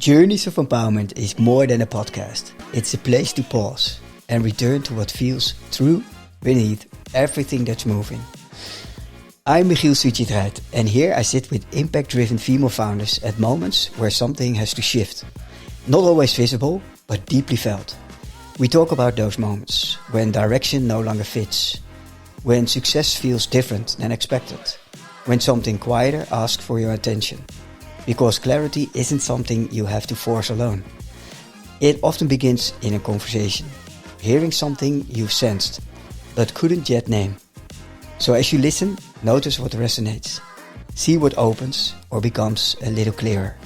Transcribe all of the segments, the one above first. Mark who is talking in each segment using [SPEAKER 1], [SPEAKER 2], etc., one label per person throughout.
[SPEAKER 1] Journeys of Empowerment is more than a podcast. It's a place to pause and return to what feels true beneath everything that's moving. I'm 𝗕𝗵-𝗺𝗁𝗃 his𝗁𝗵𝗹𝗆, and here I sit with impact-driven female founders at moments where something has to shift. Not always visible, but deeply felt. We talk about those moments when direction no longer fits, when success feels different than expected, when something quieter asks for your attention. Because clarity isn't something you have to force alone. It often begins in a conversation, hearing something you've sensed, but couldn't yet name. So as you listen, notice what resonates. See what opens or becomes a little clearer.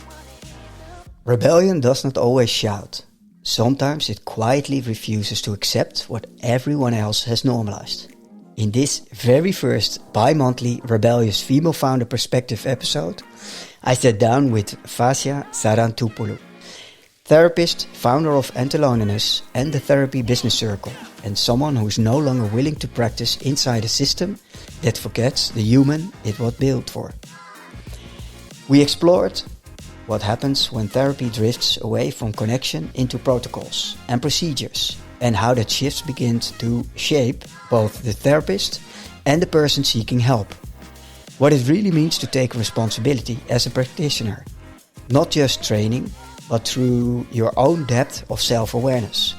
[SPEAKER 1] Rebellion does not always shout. Sometimes it quietly refuses to accept what everyone else has normalized. In this very first bi-monthly Rebellious Female Founder Perspective episode, I sat down with Vassia Sarantopoulou, therapist, founder of AntiLoneliness and the Therapy Business Circle, and someone who is no longer willing to practice inside a system that forgets the human it was built for. We explored what happens when therapy drifts away from connection into protocols and procedures, and how that shift begins to shape both the therapist and the person seeking help. What it really means to take responsibility as a practitioner, not just training, but through your own depth of self-awareness.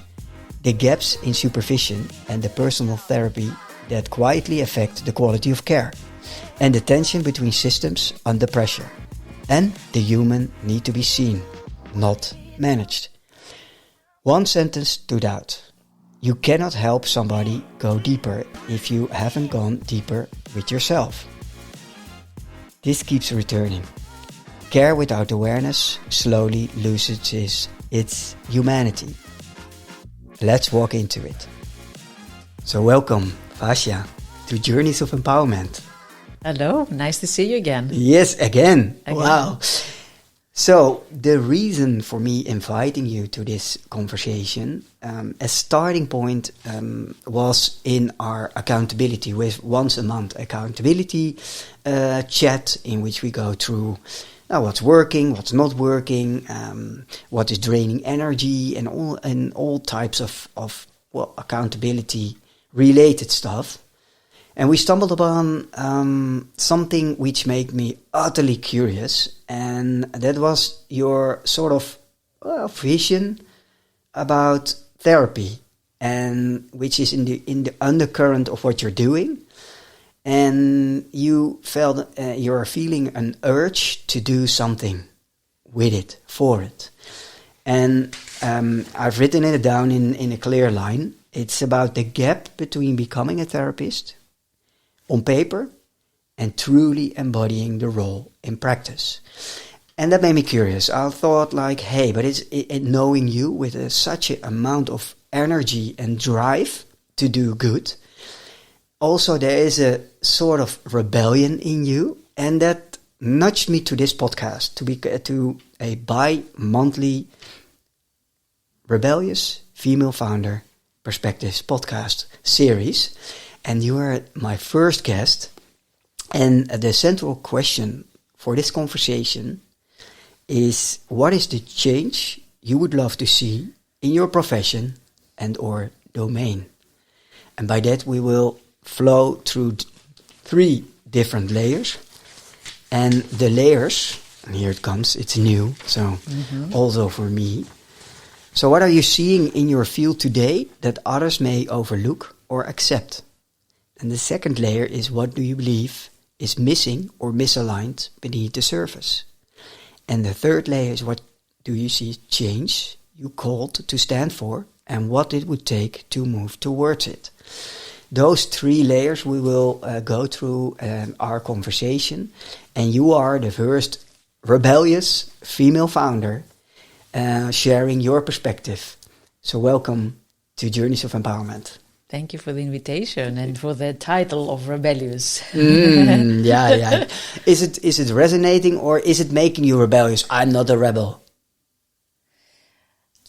[SPEAKER 1] The gaps in supervision and the personal therapy that quietly affect the quality of care, and the tension between systems under pressure. And the human need to be seen, not managed. One sentence stood out. You cannot help somebody go deeper if you haven't gone deeper with yourself. This keeps returning. Care without awareness slowly loses its humanity. Let's walk into it. So welcome, Vassia, to Journeys of Empowerment.
[SPEAKER 2] Hello, nice to see you again.
[SPEAKER 1] Yes, again. Wow. So the reason for me inviting you to this conversation, a starting point was in our accountability with once a month accountability chat, in which we go through what's working, what's not working, what is draining energy, and all types of accountability related stuff. And we stumbled upon something which made me utterly curious, and that was your sort of vision about therapy, and which is in the undercurrent of what you're doing. And you felt you're feeling an urge to do something with it, for it. And I've written it down in a clear line. It's about the gap between becoming a therapist on paper and truly embodying the role in practice. And that made me curious. I thought like, hey, but it's knowing you with such an amount of energy and drive to do good. Also, there is a sort of rebellion in you, and that nudged me to this podcast, to a bi-monthly Rebellious Female Founder Perspectives podcast series. And you are my first guest, and the central question for this conversation is, what is the change you would love to see in your profession and or domain? And by that we will flow through 3 different layers. And the layers, and here it comes, it's new, so also for me. So what are you seeing in your field today that others may overlook or accept? And the second layer is, what do you believe is missing or misaligned beneath the surface? And the third layer is, what do you see change you called to stand for, and what it would take to move towards it? Those 3 layers we will go through our conversation. And you are the first rebellious female founder sharing your perspective. So welcome to Journeys of Empowerment.
[SPEAKER 2] Thank you for the invitation and for the title of Rebellious.
[SPEAKER 1] Yeah. Is it resonating, or is it making you rebellious? I'm not a rebel.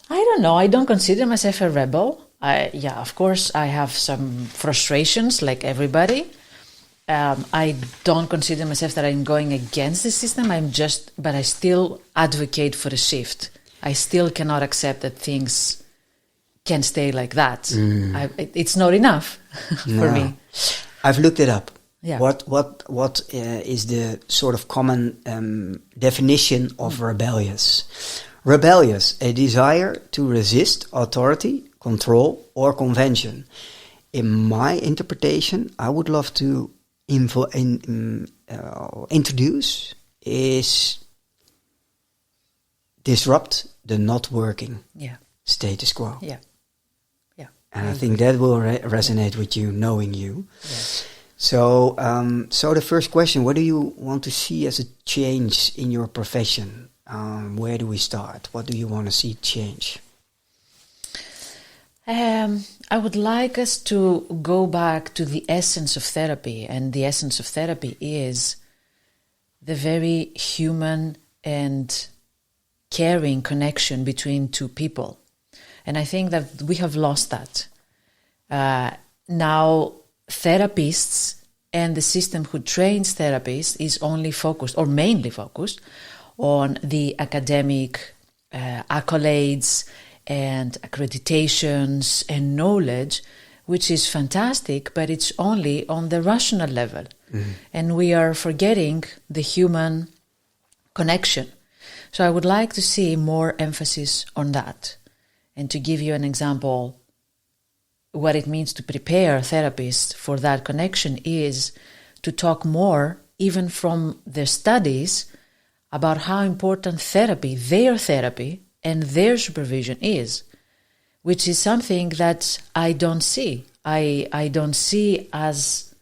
[SPEAKER 2] I don't know. I don't consider myself a rebel. Of course, I have some frustrations like everybody. I don't consider myself that I'm going against the system. But I still advocate for a shift. I still cannot accept that things can stay like that. It's not enough for me.
[SPEAKER 1] I've looked it up.
[SPEAKER 2] Yeah.
[SPEAKER 1] What is the sort of common definition of rebellious? Rebellious, a desire to resist authority, control, or convention. In my interpretation, I would love to introduce is disrupt the not working status quo.
[SPEAKER 2] Yeah.
[SPEAKER 1] And I think that will resonate with you, knowing you.
[SPEAKER 2] Yes.
[SPEAKER 1] So the first question, what do you want to see as a change in your profession? Where do we start? What do you want to see change?
[SPEAKER 2] I would like us to go back to the essence of therapy, and the essence of therapy is the very human and caring connection between two people. And I think that we have lost that. Now, therapists and the system who trains therapists is only focused, or mainly focused, on the academic accolades and accreditations and knowledge, which is fantastic, but it's only on the rational level. And we are forgetting the human connection. So I would like to see more emphasis on that. And to give you an example, what it means to prepare therapists for that connection is to talk more, even from their studies, about how important therapy, their therapy, and their supervision is, which is something that I don't see. I don't see as,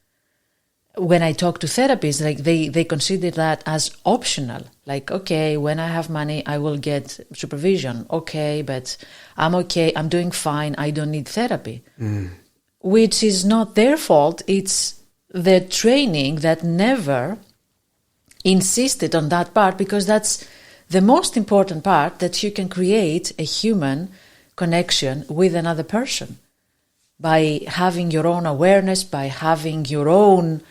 [SPEAKER 2] when I talk to therapists, like they consider that as optional. Like, okay, when I have money, I will get supervision. Okay, but I'm okay, I'm doing fine, I don't need therapy. Which is not their fault, it's the training that never insisted on that part, because that's the most important part, that you can create a human connection with another person by having your own awareness, by having your own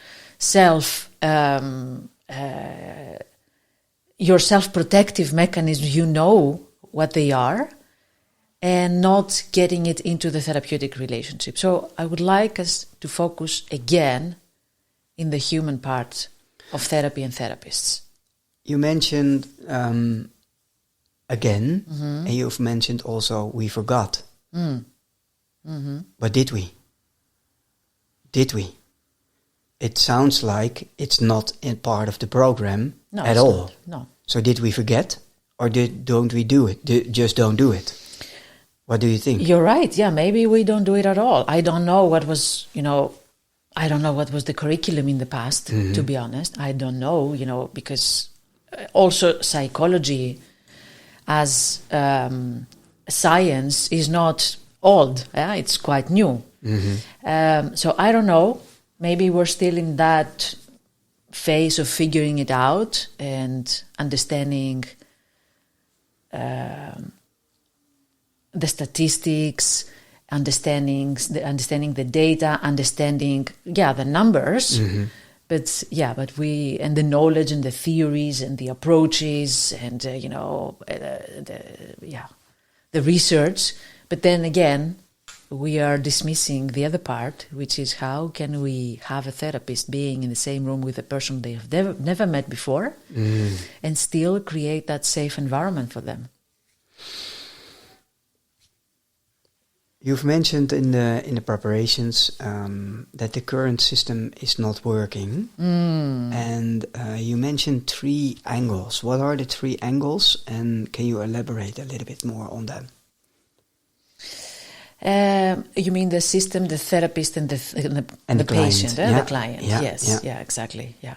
[SPEAKER 2] your self-protective mechanisms, you know what they are, and not getting it into the therapeutic relationship. So I would like us to focus again in the human part of therapy and therapists.
[SPEAKER 1] You mentioned again, and you've mentioned also we forgot. But did we? Did we? It sounds like it's not in part of the program at all.
[SPEAKER 2] Not. No.
[SPEAKER 1] So did we forget, or don't we do it? Just don't do it. What do you think?
[SPEAKER 2] You're right. Yeah, maybe we don't do it at all. I don't know what was, I don't know what was the curriculum in the past, to be honest. I don't know, because also psychology as science is not old. It's quite new. So I don't know. Maybe we're still in that phase of figuring it out and understanding the statistics, understanding the data, understanding the numbers, but we, and the knowledge and the theories and the approaches and the research. But then again, we are dismissing the other part, which is how can we have a therapist being in the same room with a person they have never met before and still create that safe environment for them.
[SPEAKER 1] You've mentioned in the preparations that the current system is not working, and you mentioned 3 angles. What are the 3 angles, and can you elaborate a little bit more on them?
[SPEAKER 2] You mean the system, the therapist, and the patient, the client? Yes, exactly. Yeah.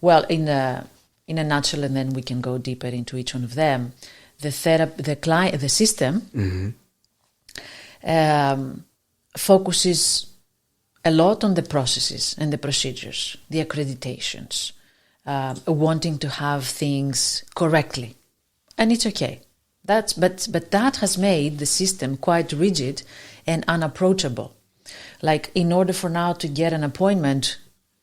[SPEAKER 2] Well, in a nutshell, and then we can go deeper into each one of them. The system focuses a lot on the processes and the procedures, the accreditations, wanting to have things correctly, and it's okay. But that has made the system quite rigid and unapproachable. Like, in order for now to get an appointment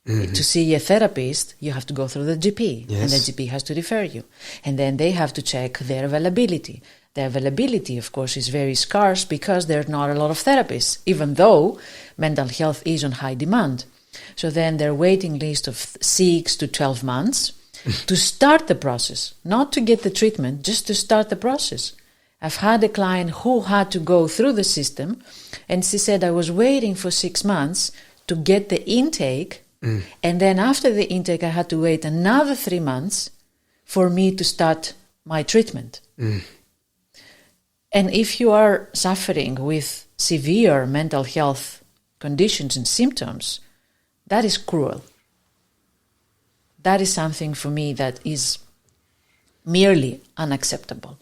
[SPEAKER 2] To see a therapist, you have to go through the GP,
[SPEAKER 1] Yes.
[SPEAKER 2] and the GP has to refer you. And then they have to check their availability. Their availability, of course, is very scarce because there are not a lot of therapists, even though mental health is on high demand. So then their waiting list of 6 to 12 months to start the process, not to get the treatment, just to start the process. I've had a client who had to go through the system, and she said, I was waiting for 6 months to get the intake, and then after the intake, I had to wait another 3 months for me to start my treatment. And if you are suffering with severe mental health conditions and symptoms, that is cruel. That is something for me that is merely unacceptable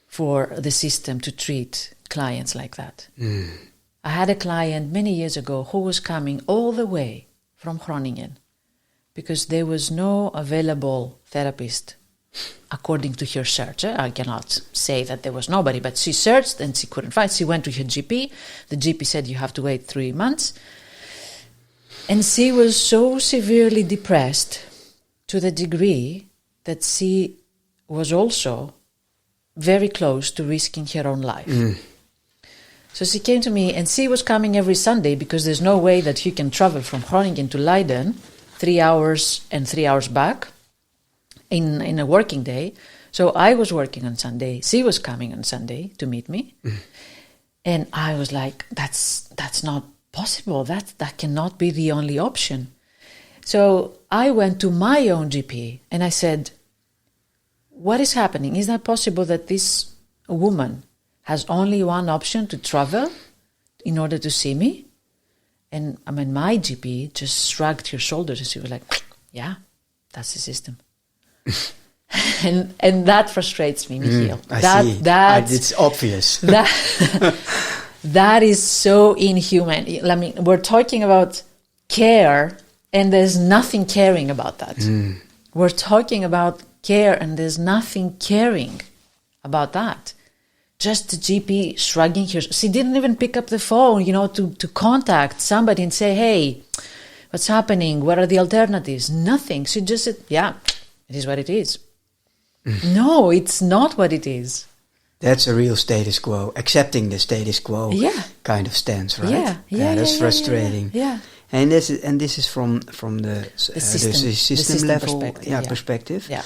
[SPEAKER 2] for the system to treat clients like that. I had a client many years ago who was coming all the way from Groningen because there was no available therapist according to her search. I cannot say that there was nobody, but she searched and she couldn't find. She went to her GP. The GP said you have to wait 3 months. And she was so severely depressed to the degree that she was also very close to risking her own life. So she came to me, and she was coming every Sunday because there's no way that you can travel from Groningen to Leiden 3 hours and 3 hours back in a working day. So I was working on Sunday. She was coming on Sunday to meet me. And I was like, that's not possible. That cannot be the only option. So I went to my own GP and I said, what is happening? Is that possible that this woman has only one option to travel in order to see me? And I mean, my GP just shrugged her shoulders and she was like, yeah, that's the system. and that frustrates me, Michiel.
[SPEAKER 1] I see. It's obvious.
[SPEAKER 2] That is so inhuman. I mean, we're talking about care, and there's nothing caring about that. We're talking about care, and there's nothing caring about that. Just the GP shrugging her. She didn't even pick up the phone, to contact somebody and say, hey, what's happening? What are the alternatives? Nothing. She just said, yeah, it is what it is. No, it's not what it is.
[SPEAKER 1] That's a real status quo, accepting the status quo kind of stance, right? That's frustrating.
[SPEAKER 2] Yeah.
[SPEAKER 1] And this is from the system level perspective.
[SPEAKER 2] Yeah.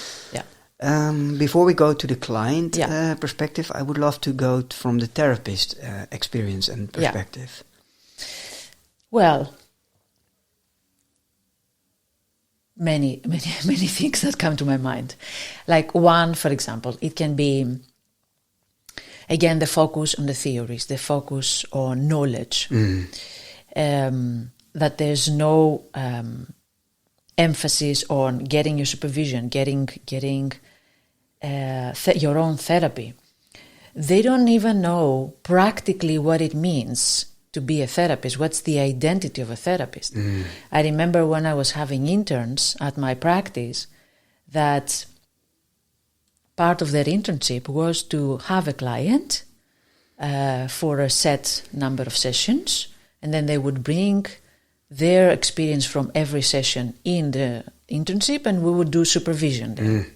[SPEAKER 1] Before we go to the client perspective, I would love to go from the therapist experience and perspective.
[SPEAKER 2] Well, many things that come to my mind. Like one, for example, it can be, again, the focus on the theories, the focus on knowledge, that there's no emphasis on getting your supervision, getting your own therapy. They don't even know practically what it means to be a therapist. What's the identity of a therapist? I remember when I was having interns at my practice that part of their internship was to have a client for a set number of sessions, and then they would bring their experience from every session in the internship, and we would do supervision there.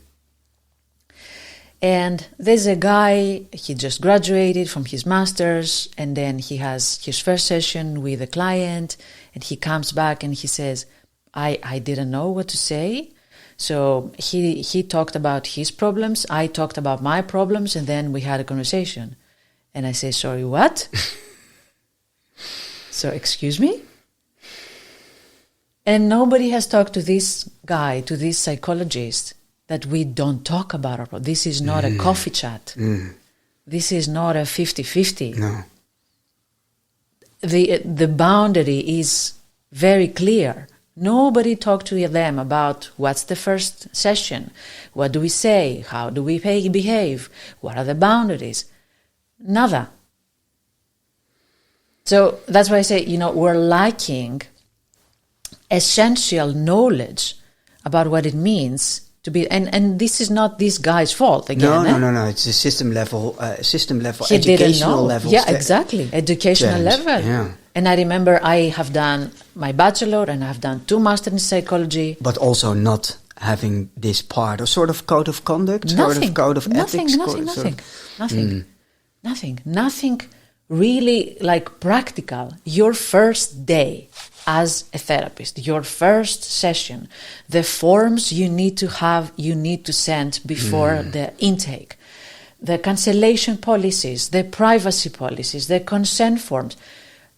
[SPEAKER 2] And there's a guy, he just graduated from his master's, and then he has his first session with a client, and he comes back and he says, I didn't know what to say. So he talked about his problems, I talked about my problems, and then we had a conversation. And I say, sorry, what? So, excuse me? And nobody has talked to this guy, to this psychologist, that we don't talk about our problems. This is not a coffee chat. This is not a 50-50.
[SPEAKER 1] No.
[SPEAKER 2] The boundary is very clear. Nobody talked to them about what's the first session, what do we say, how do we behave, what are the boundaries. Nada. So that's why I say, we're lacking essential knowledge about what it means to be, and this is not this guy's fault again.
[SPEAKER 1] No. It's a system level,
[SPEAKER 2] He
[SPEAKER 1] educational level.
[SPEAKER 2] Yeah, exactly. Educational level.
[SPEAKER 1] Yeah.
[SPEAKER 2] And I remember I have done my bachelor and I have done 2 masters in psychology.
[SPEAKER 1] But also not having this part, or sort of code of conduct, sort of code of ethics?
[SPEAKER 2] Nothing really like practical. Your first day as a therapist, your first session, the forms you need to send before the intake, the cancellation policies, the privacy policies, the consent forms.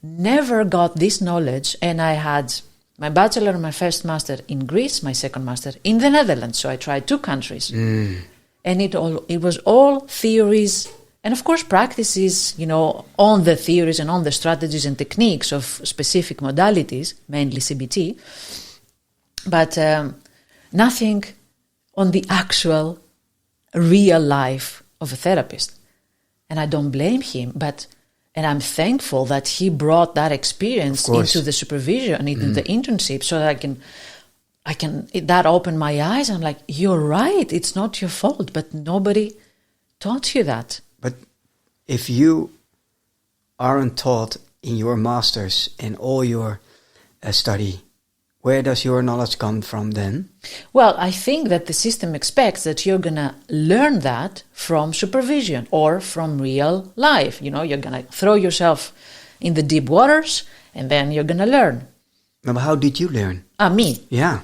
[SPEAKER 2] Never got this knowledge, and I had my bachelor and my first master in Greece, my second master in the Netherlands, so I tried 2 countries. And it was all theories, and of course practices, on the theories and on the strategies and techniques of specific modalities, mainly CBT, but nothing on the actual real life of a therapist. And I don't blame him, and I'm thankful that he brought that experience into the supervision, into the internship, so that that opened my eyes. I'm like, you're right, it's not your fault, but nobody taught you that.
[SPEAKER 1] But if you aren't taught in your masters and all your study, where does your knowledge come from then?
[SPEAKER 2] Well, I think that the system expects that you're going to learn that from supervision or from real life. You're going to throw yourself in the deep waters and then you're going to learn.
[SPEAKER 1] But how did you learn?
[SPEAKER 2] Me?
[SPEAKER 1] Yeah.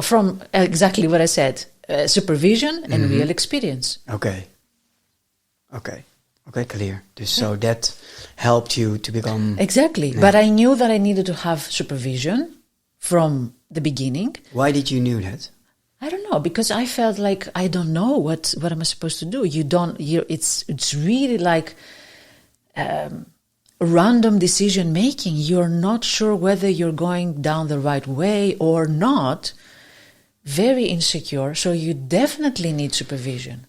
[SPEAKER 2] From exactly what I said, supervision and real experience.
[SPEAKER 1] Okay, clear. So that helped you to become...
[SPEAKER 2] Exactly, but I knew that I needed to have supervision from the beginning.
[SPEAKER 1] Why did you know that?
[SPEAKER 2] I don't know, because I felt like I don't know what am I supposed to do. It's really like random decision making. You're not sure whether you're going down the right way or not. Very insecure, so you definitely need supervision.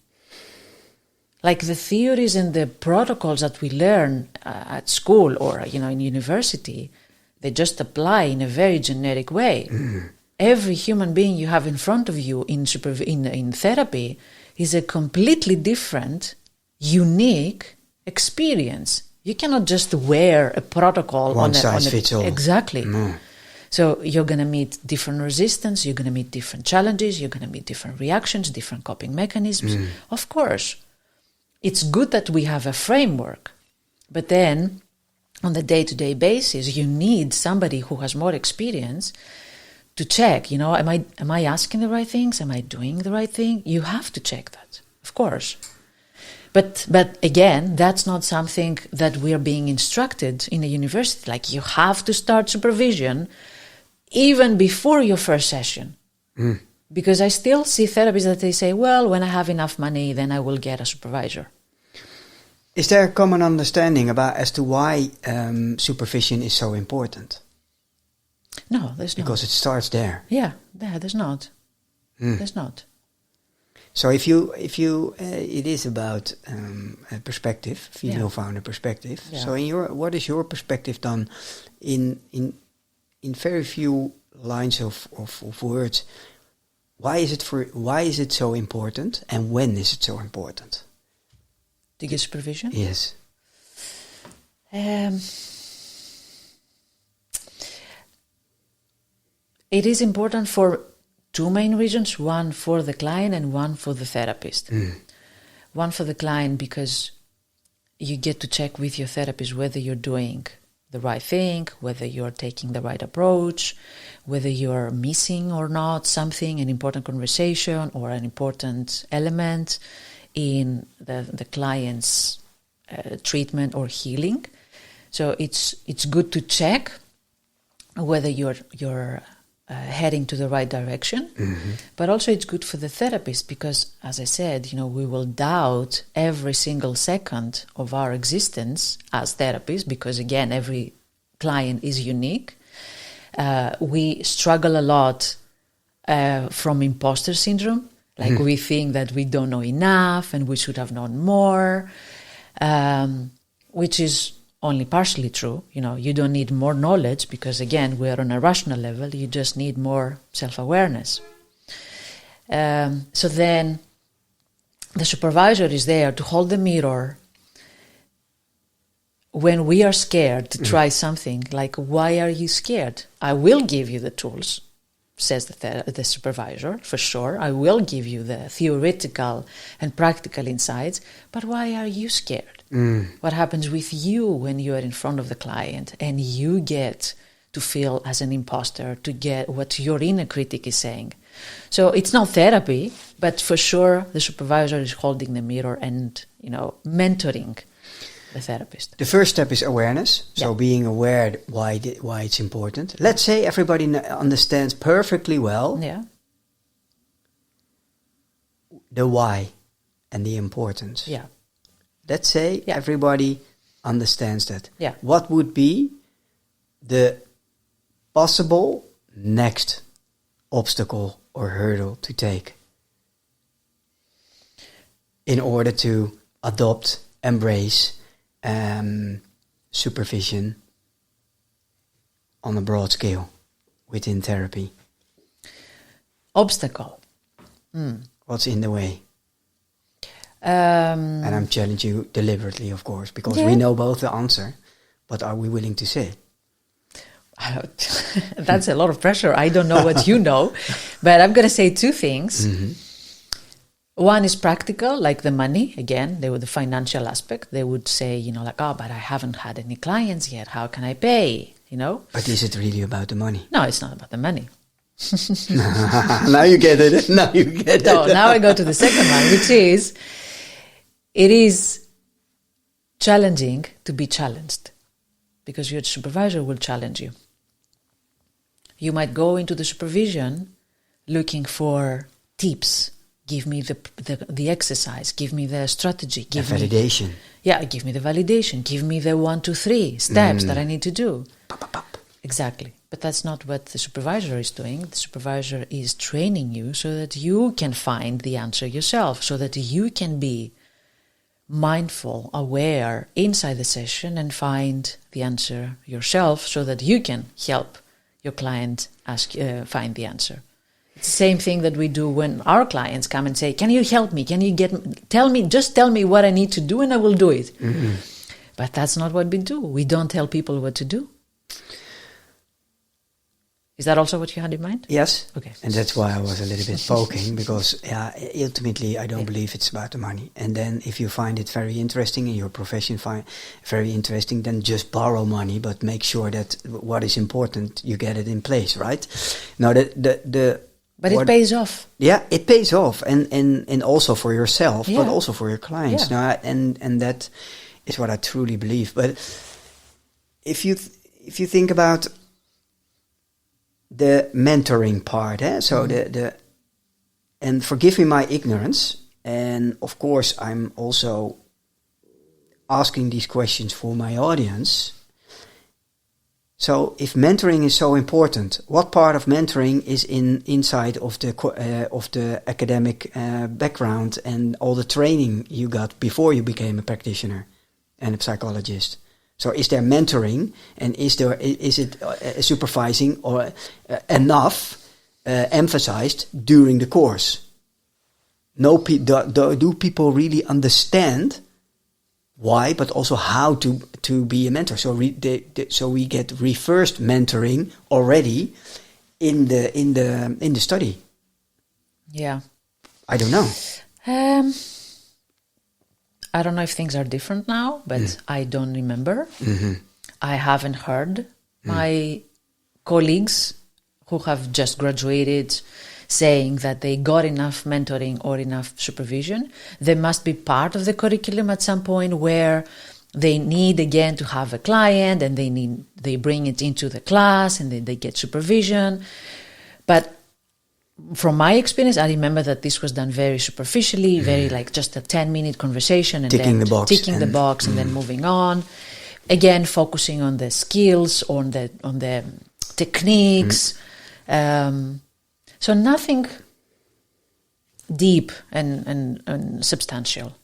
[SPEAKER 2] Like the theories and the protocols that we learn at school or in university, they just apply in a very generic way. Every human being you have in front of you in therapy is a completely different, unique experience. You cannot just wear a protocol
[SPEAKER 1] one size fits all.
[SPEAKER 2] Exactly. So you're going to meet different resistance, you're going to meet different challenges, you're going to meet different reactions, different coping mechanisms. Of course, it's good that we have a framework, but then on the day-to-day basis, you need somebody who has more experience to check, am I asking the right things? Am I doing the right thing? You have to check that, of course. But again, that's not something that we're being instructed in a university. Like, you have to start supervision even before your first session. Because I still see therapists that they say, well, when I have enough money, then I will get a supervisor.
[SPEAKER 1] Is there a common understanding as to why supervision is so important?
[SPEAKER 2] No, there's not.
[SPEAKER 1] Because it starts there.
[SPEAKER 2] Yeah, there's not. There's not.
[SPEAKER 1] So if you it is about a perspective, female founder perspective. Yeah. So what is your perspective then in very few lines of words? Why is it so important, and when is it so important?
[SPEAKER 2] To get supervision?
[SPEAKER 1] Yes.
[SPEAKER 2] It is important for 2 main reasons, one for the client and one for the therapist. One for the client because you get to check with your therapist whether you're doing the right thing, whether you're taking the right approach, whether you're missing or not something, an important conversation or an important element in the client's treatment or healing. So it's good to check whether you're heading to the right direction, but also it's good for the therapist because, as I said, we will doubt every single second of our existence as therapists because, again, every client is unique. We struggle a lot from imposter syndrome. Like we think that we don't know enough and we should have known more, which is only partially true. You don't need more knowledge because, again, we're on a rational level. You just need more self-awareness. So then the supervisor is there to hold the mirror when we are scared to try something, like, why are you scared? I will give you the tools, says the supervisor, for sure. I will give you the theoretical and practical insights, but why are you scared? What happens with you when you are in front of the client and you get to feel as an imposter, to get what your inner critic is saying? So it's not therapy, but for sure the supervisor is holding the mirror and, mentoring the therapist.
[SPEAKER 1] The first step is awareness. So being aware why it's important. Let's say everybody understands perfectly well the why and the importance.
[SPEAKER 2] Yeah.
[SPEAKER 1] Let's say everybody understands that.
[SPEAKER 2] Yeah.
[SPEAKER 1] What would be the possible next obstacle or hurdle to take in order to adopt, embrace supervision on a broad scale within therapy?
[SPEAKER 2] Obstacle.
[SPEAKER 1] What's in the way? And I'm challenging you deliberately, of course, because we know both the answer, but are we willing to say?
[SPEAKER 2] That's a lot of pressure. I don't know what you know, but I'm going to say two things. One is practical, like the money. Again, the financial aspect. They would say, but I haven't had any clients yet. How can I pay?
[SPEAKER 1] But is it really about the money?
[SPEAKER 2] No, it's not about the money.
[SPEAKER 1] Now you get it. Now you get
[SPEAKER 2] So
[SPEAKER 1] it.
[SPEAKER 2] now I go to the second one, which is, it is challenging to be challenged, because your supervisor will challenge you. You might go into the supervision looking for tips. Give me the exercise. Give me the strategy. Give me
[SPEAKER 1] validation.
[SPEAKER 2] Give me the validation. Give me the 1, 2, 3 steps that I need to do. Exactly. But that's not what the supervisor is doing. The supervisor is training you so that you can find the answer yourself, so that you can be mindful, aware inside the session and find the answer yourself, so that you can help your client find the answer. It's the same thing that we do when our clients come and say, can you help me? Can you tell me what I need to do and I will do it. But that's not what we do. We don't tell people what to do. Is that also what you had in mind?
[SPEAKER 1] Yes.
[SPEAKER 2] Okay.
[SPEAKER 1] And that's why I was a little bit poking, because ultimately I don't believe it's about the money. And then if you find it very interesting and your profession very interesting, then just borrow money, but make sure that what is important, you get it in place, right? Now
[SPEAKER 2] But it pays off.
[SPEAKER 1] Yeah, it pays off, and also for yourself, but also for your clients.
[SPEAKER 2] Yeah.
[SPEAKER 1] Now, and that is what I truly believe. But if you think about the mentoring part, so and forgive me my ignorance, and of course I'm also asking these questions for my audience. So, if mentoring is so important, what part of mentoring is inside of the academic background and all the training you got before you became a practitioner and a psychologist? So, is there mentoring, and is it supervising or enough emphasized during the course? Do people really understand why, but also how to be a mentor? So so we get reversed mentoring already in the study.
[SPEAKER 2] Yeah.
[SPEAKER 1] I don't know.
[SPEAKER 2] I don't know if things are different now, but I don't remember. I haven't heard my colleagues who have just graduated saying that they got enough mentoring or enough supervision. There must be part of the curriculum at some point where they need again to have a client, and they bring it into the class, and then they get supervision. But from my experience, I remember that this was done very superficially, very like just a 10-minute conversation, and
[SPEAKER 1] ticking
[SPEAKER 2] then
[SPEAKER 1] the box
[SPEAKER 2] and then moving on. Again, focusing on the skills, on the techniques. So nothing deep and substantial.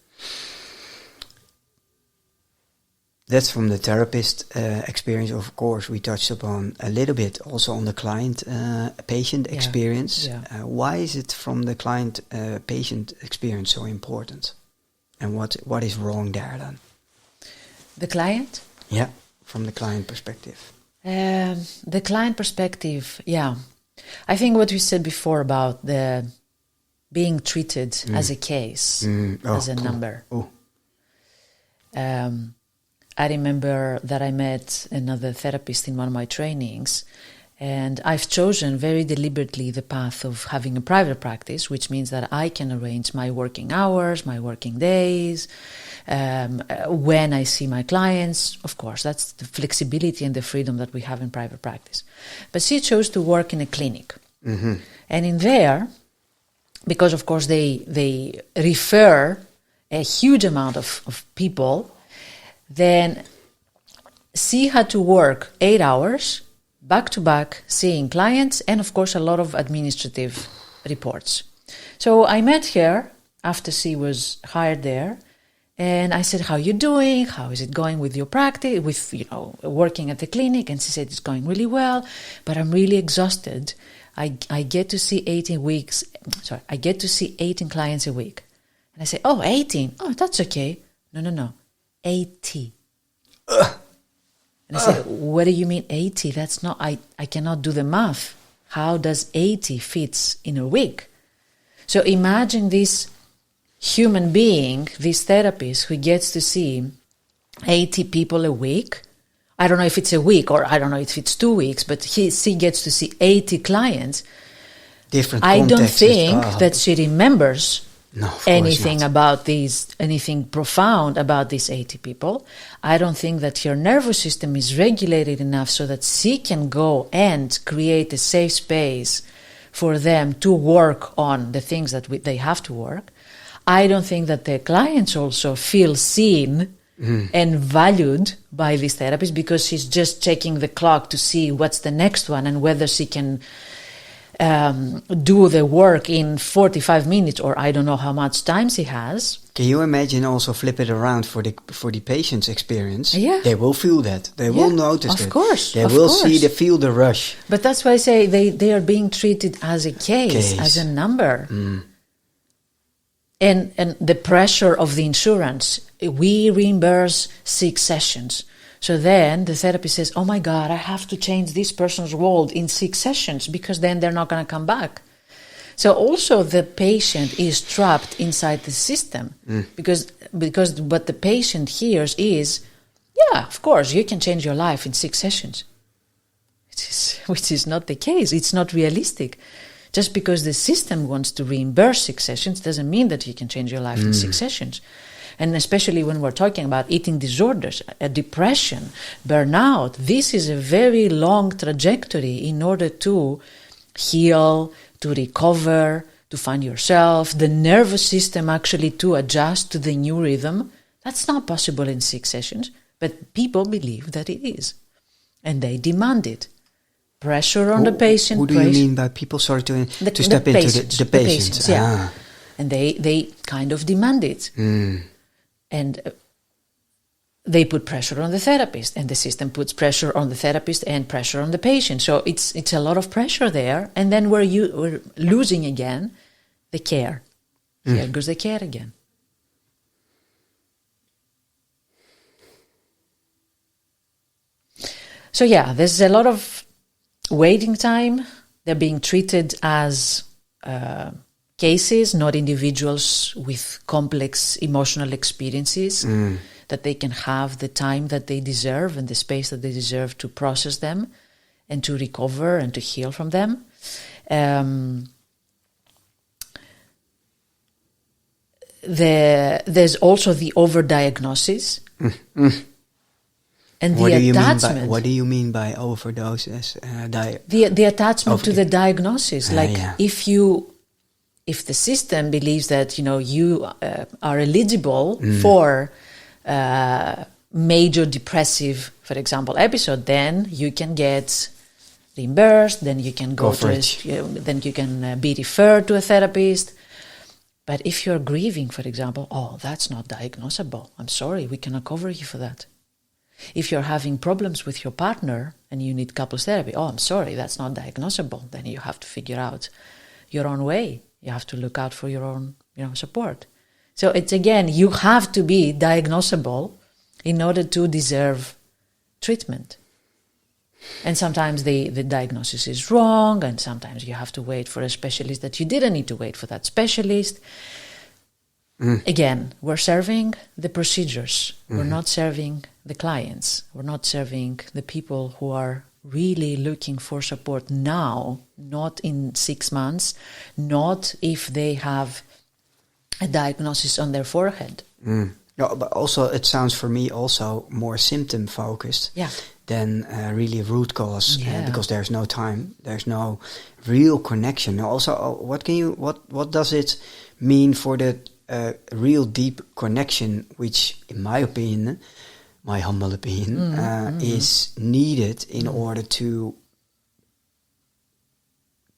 [SPEAKER 1] That's from the therapist experience. Of course, we touched upon a little bit also on the client-patient experience.
[SPEAKER 2] Yeah.
[SPEAKER 1] Why is it from the client-patient experience so important? And what is wrong there then?
[SPEAKER 2] The client?
[SPEAKER 1] Yeah, from the client perspective.
[SPEAKER 2] The client perspective, yeah. I think what we said before about the being treated as a case, as a number. I remember that I met another therapist in one of my trainings, and I've chosen very deliberately the path of having a private practice, which means that I can arrange my working hours, my working days, when I see my clients. Of course, that's the flexibility and the freedom that we have in private practice. But she chose to work in a clinic. And in there, because of course they refer a huge amount of people, then she had to work 8 hours back to back, seeing clients, and of course a lot of administrative reports. So I met her after she was hired there, and I said, "How are you doing? How is it going with your practice, with working at the clinic?" And she said, "It's going really well, but I'm really exhausted. I get to see 18 clients a week." And I said, "Oh, 18? Oh, that's okay." No. 80. And I said, "What do you mean 80? That's not, I cannot do the math. How does 80 fits in a week?" So imagine this human being, this therapist who gets to see 80 people a week. I don't know if it's a week or I don't know if it's 2 weeks, but she gets to see 80 clients.
[SPEAKER 1] Different
[SPEAKER 2] I don't
[SPEAKER 1] contexts.
[SPEAKER 2] think that she remembers anything
[SPEAKER 1] not.
[SPEAKER 2] about anything profound about these 80 people. I don't think that her nervous system is regulated enough so that she can go and create a safe space for them to work on the things that they have to work. I don't think that the clients also feel seen and valued by this therapist, because she's just checking the clock to see what's the next one and whether she can do the work in 45 minutes or I don't know how much time she has.
[SPEAKER 1] Can you imagine also flip it around for the patient's experience?
[SPEAKER 2] Yeah.
[SPEAKER 1] They will feel that. They will notice it.
[SPEAKER 2] Of course.
[SPEAKER 1] They will feel the rush.
[SPEAKER 2] But that's why I say they are being treated as a case. As a number. And the pressure of the insurance. We reimburse 6 sessions. So then the therapist says, "Oh my God, I have to change this person's world in 6 sessions because then they're not going to come back." So also the patient is trapped inside the system because what the patient hears is, "Yeah, of course, you can change your life in 6 sessions," which is not the case. It's not realistic. Just because the system wants to reimburse 6 sessions doesn't mean that you can change your life in 6 sessions. And especially when we're talking about eating disorders, depression, burnout, this is a very long trajectory in order to heal, to recover, to find yourself, the nervous system actually to adjust to the new rhythm. That's not possible in 6 sessions, but people believe that it is. And they demand it. Pressure on the patient.
[SPEAKER 1] Who do you mean by people? Sorry to step into the patients.
[SPEAKER 2] Yeah. And they kind of demand it. And they put pressure on the therapist, and the system puts pressure on the therapist and pressure on the patient. So it's a lot of pressure there, and then we're losing again the care. Here goes the care again. So yeah, there's a lot of waiting time. They're being treated as cases, not individuals with complex emotional experiences, that they can have the time that they deserve and the space that they deserve to process them and to recover and to heal from them. There's also the overdiagnosis. And
[SPEAKER 1] what
[SPEAKER 2] do
[SPEAKER 1] you mean by overdoses?
[SPEAKER 2] The attachment to the diagnosis. If the system believes that you are eligible for major depressive, for example, episode, then you can get reimbursed. Then you can then you can be referred to a therapist. But if you're grieving, for example, that's not diagnosable. I'm sorry, we cannot cover you for that. If you're having problems with your partner and you need couples therapy, I'm sorry, that's not diagnosable. Then you have to figure out your own way. You have to look out for your own, support. So it's again, you have to be diagnosable in order to deserve treatment. And sometimes the diagnosis is wrong, and sometimes you have to wait for a specialist that you didn't need to wait for that specialist. Again, we're serving the procedures. We're not serving the clients. We're not serving the people who are really looking for support now, not in 6 months, not if they have a diagnosis on their forehead.
[SPEAKER 1] No, but also it sounds for me also more symptom focused than really root cause, because there's no time, there's no real connection. Also, what does it mean for the real deep connection, which, in my opinion, my humble opinion, is needed in order to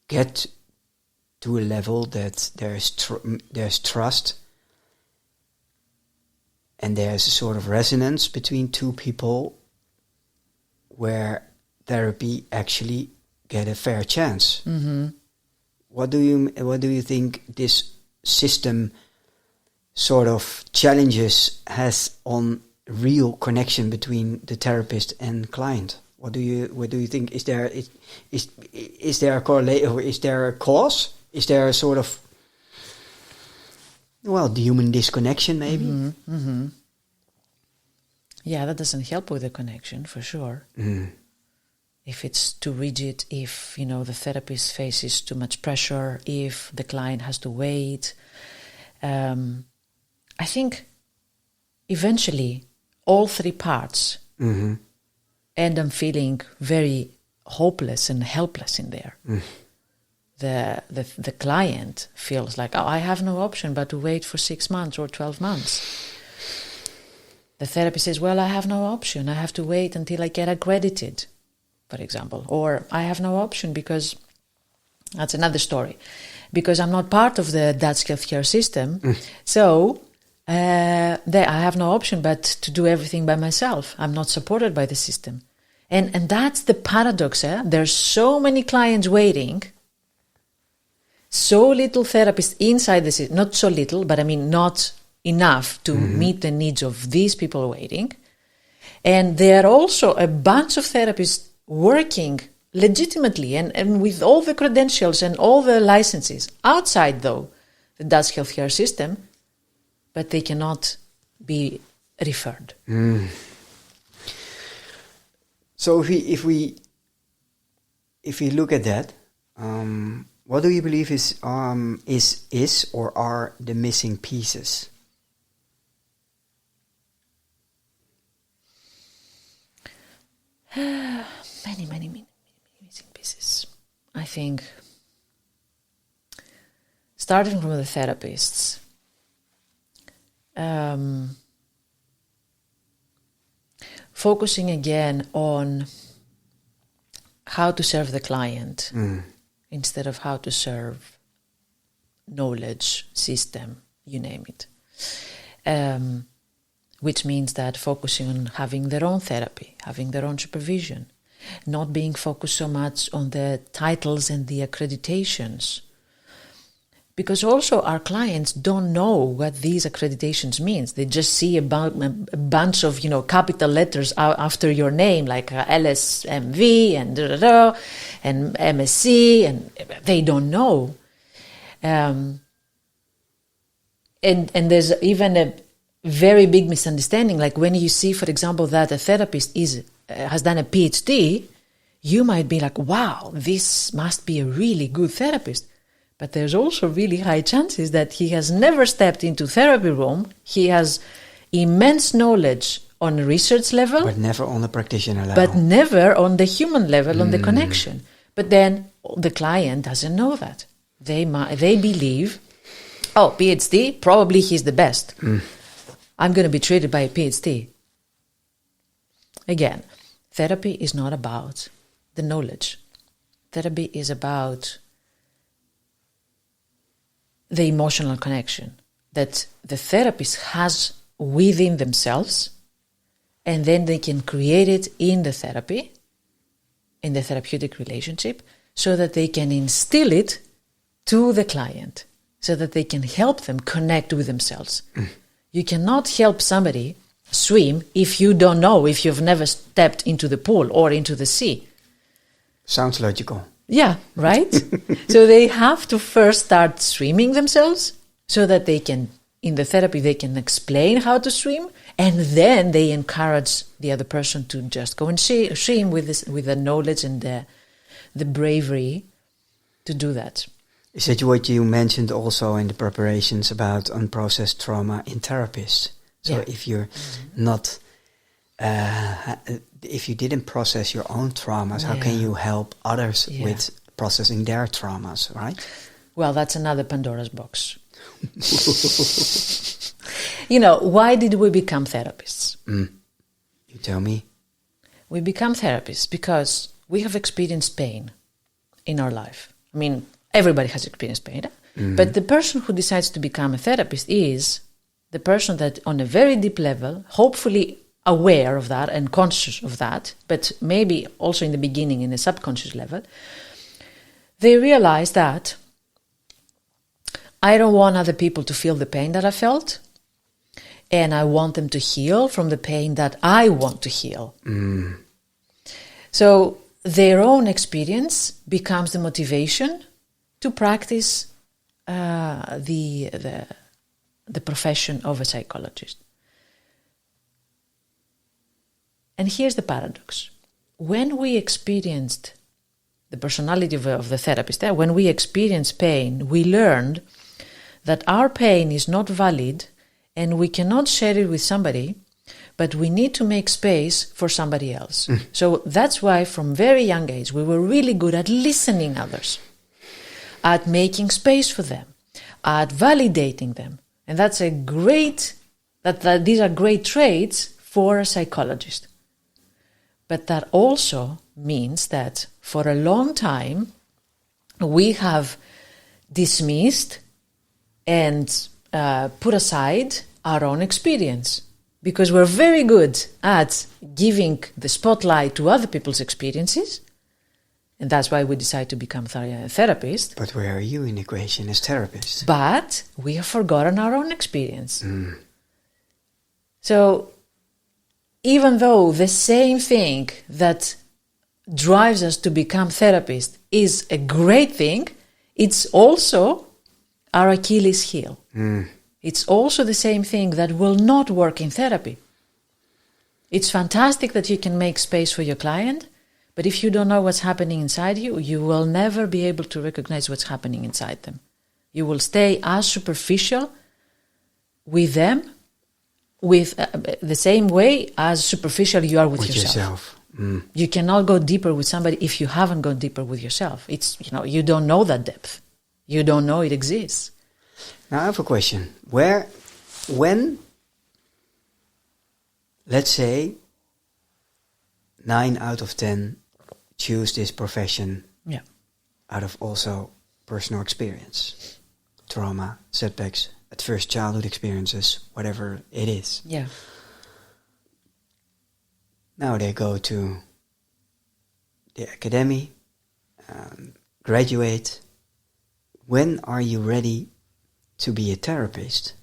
[SPEAKER 1] get to a level that there's trust and there's a sort of resonance between two people where therapy actually get a fair chance. What do you think this system sort of challenges has on real connection between the therapist and client? What do you think? Is there a correlation, or is there a cause? Is there a sort of the human disconnection maybe?
[SPEAKER 2] Yeah, that doesn't help with the connection for sure. If it's too rigid, if the therapist faces too much pressure, if the client has to wait, I think eventually all three parts end up feeling very hopeless and helpless in there. The client feels like, I have no option but to wait for 6 months or 12 months. The therapist says, well, I have no option. I have to wait until I get accredited, for example. Or I have no option because, that's another story, because I'm not part of the Dutch healthcare system. So I have no option but to do everything by myself. I'm not supported by the system. And that's the paradox. There's so many clients waiting, so little therapists inside the system, not so little, but I mean not enough to meet the needs of these people waiting. And there are also a bunch of therapists working legitimately and with all the credentials and all the licenses outside, though, the Dutch healthcare system, but they cannot be referred.
[SPEAKER 1] So if we look at that, what do you believe is or are the missing pieces?
[SPEAKER 2] Many missing pieces. I think starting from the therapists, focusing again on how to serve the client instead of how to serve knowledge, system, you name it. Which means that focusing on having their own therapy, having their own supervision, not being focused so much on the titles and the accreditations. Because also our clients don't know what these accreditations means. They just see a bunch of, capital letters after your name, like LSMV and and MSc, and they don't know. And there's even a very big misunderstanding. Like when you see, for example, that a therapist has done a PhD, you might be like, wow, this must be a really good therapist. But there's also really high chances that he has never stepped into therapy room. He has immense knowledge on a research level.
[SPEAKER 1] But never on the practitioner level.
[SPEAKER 2] But never on the human level, on the connection. But then the client doesn't know that. They believe, PhD, probably he's the best. I'm going to be treated by a PhD. Again, therapy is not about the knowledge. Therapy is about the emotional connection that the therapist has within themselves, and then they can create it in the therapy, in the therapeutic relationship, so that they can instill it to the client, so that they can help them connect with themselves. You cannot help somebody swim if you don't know, if you've never stepped into the pool or into the sea.
[SPEAKER 1] Sounds logical.
[SPEAKER 2] Yeah, right? So they have to first start swimming themselves so that they can, in the therapy, they can explain how to swim, and then they encourage the other person to just go and swim with the knowledge and the bravery to do that.
[SPEAKER 1] Is that what you mentioned also in the preparations about unprocessed trauma in therapists? So if you're not, if you didn't process your own traumas, how can you help others with processing their traumas, right?
[SPEAKER 2] Well, that's another Pandora's box. You know, why did we become therapists?
[SPEAKER 1] You tell me.
[SPEAKER 2] We become therapists because we have experienced pain in our life. I mean, everybody has experienced pain. But the person who decides to become a therapist is the person that on a very deep level, hopefully aware of that and conscious of that, but maybe also in the beginning in a subconscious level, they realize that I don't want other people to feel the pain that I felt, and I want them to heal from the pain that I want to heal. So their own experience becomes the motivation to practice the profession of a psychologist. And here's the paradox. When we experienced the personality of the therapist, when we experienced pain, we learned that our pain is not valid and we cannot share it with somebody, but we need to make space for somebody else. So that's why from very young age we were really good at listening others, at making space for them, at validating them. And that's a great, these are great traits for a psychologist. But that also means that for a long time we have dismissed and put aside our own experience, because we're very good at giving the spotlight to other people's experiences, and that's why we decide to become therapists.
[SPEAKER 1] But where are you in the equation as therapists?
[SPEAKER 2] But we have forgotten our own experience. So even though the same thing that drives us to become therapists is a great thing, it's also our Achilles heel. It's also the same thing that will not work in therapy. It's fantastic that you can make space for your client, but if you don't know what's happening inside you, you will never be able to recognize what's happening inside them. You will stay as superficial with them, with the same way as superficial you are with yourself. You cannot go deeper with somebody if you haven't gone deeper with yourself. It's, you don't know that depth. You don't know it exists.
[SPEAKER 1] Now I have a question. When, let's say, 9 out of 10 choose this profession out of also personal experience, trauma, setbacks, adverse childhood experiences, whatever it is. Now they go to the academy, graduate. When are you ready to be a therapist?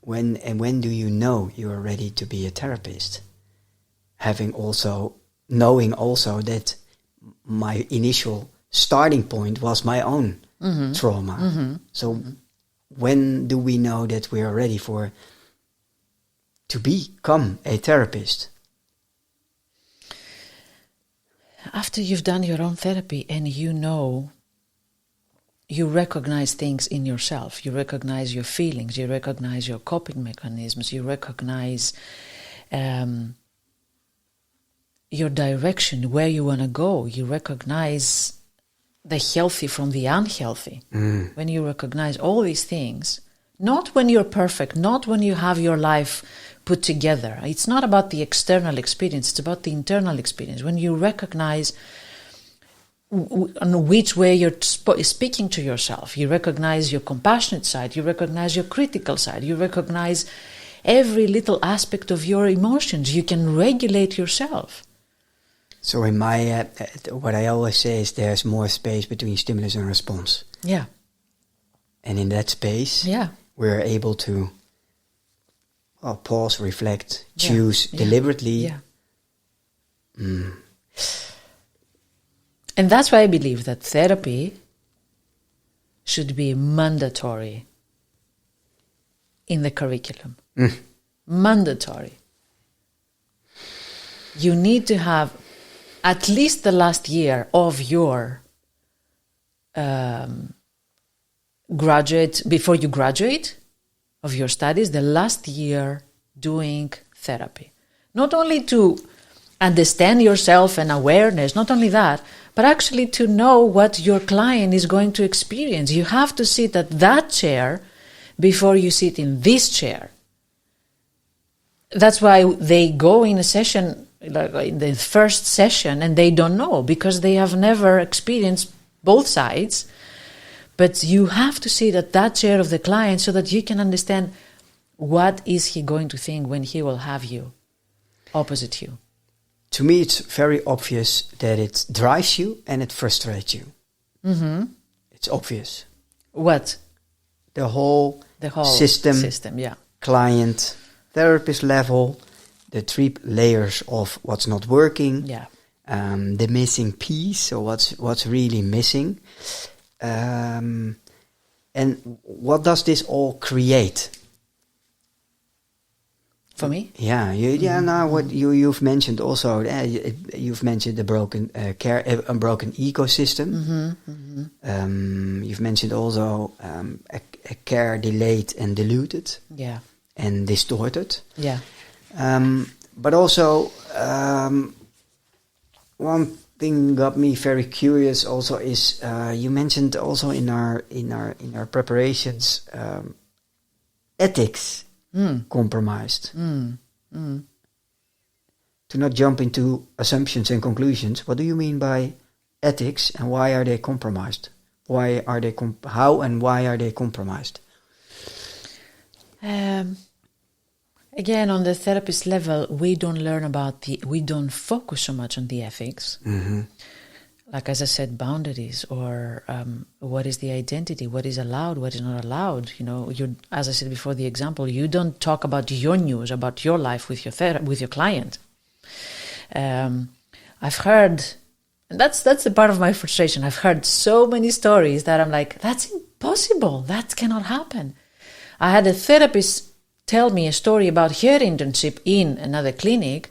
[SPEAKER 1] When do you know you are ready to be a therapist? Knowing also that my initial starting point was my own trauma. So when do we know that we are ready to become a therapist?
[SPEAKER 2] After you've done your own therapy and you recognize things in yourself, you recognize your feelings, you recognize your coping mechanisms, you recognize your direction, where you want to go, you recognize the healthy from the unhealthy. When you recognize all these things, not when you're perfect, not when you have your life put together. It's not about the external experience, it's about the internal experience. When you recognize on which way you're speaking to yourself, you recognize your compassionate side, you recognize your critical side, you recognize every little aspect of your emotions, you can regulate yourself.
[SPEAKER 1] So in my, what I always say is there's more space between stimulus and response. And in that space, we're able to pause, reflect, choose deliberately.
[SPEAKER 2] Yeah. And that's why I believe that therapy should be mandatory in the curriculum. Mandatory. You need to have at least the last year of your before you graduate of your studies, the last year doing therapy. Not only to understand yourself and awareness, not only that, but actually to know what your client is going to experience. You have to sit at that chair before you sit in this chair. That's why they go in a session, like in the first session, and they don't know because they have never experienced both sides. But you have to sit at that chair of the client so that you can understand what is he going to think when he will have you opposite you.
[SPEAKER 1] To me, it's very obvious that it drives you and it frustrates you. It's obvious.
[SPEAKER 2] What?
[SPEAKER 1] The whole system,
[SPEAKER 2] yeah.
[SPEAKER 1] Client, therapist level, the 3 layers of what's not working, the missing piece, so what's really missing. And what does this all create?
[SPEAKER 2] For me?
[SPEAKER 1] Yeah, what you've mentioned also, you've mentioned the broken a broken ecosystem. You've mentioned also a care delayed and diluted, and distorted. But also one thing got me very curious. Also, is you mentioned also in our preparations ethics. Compromised. To not jump into assumptions and conclusions, what do you mean by ethics and why are they compromised? How and why are they compromised?
[SPEAKER 2] Again, on the therapist level, we don't focus so much on the ethics. Like, as I said, boundaries, or what is the identity, what is allowed, what is not allowed. As I said before, the example, you don't talk about your news, about your life with your client. I've heard, and that's the part of my frustration. I've heard so many stories that I'm like, that's impossible. That cannot happen. I had a therapist tell me a story about her internship in another clinic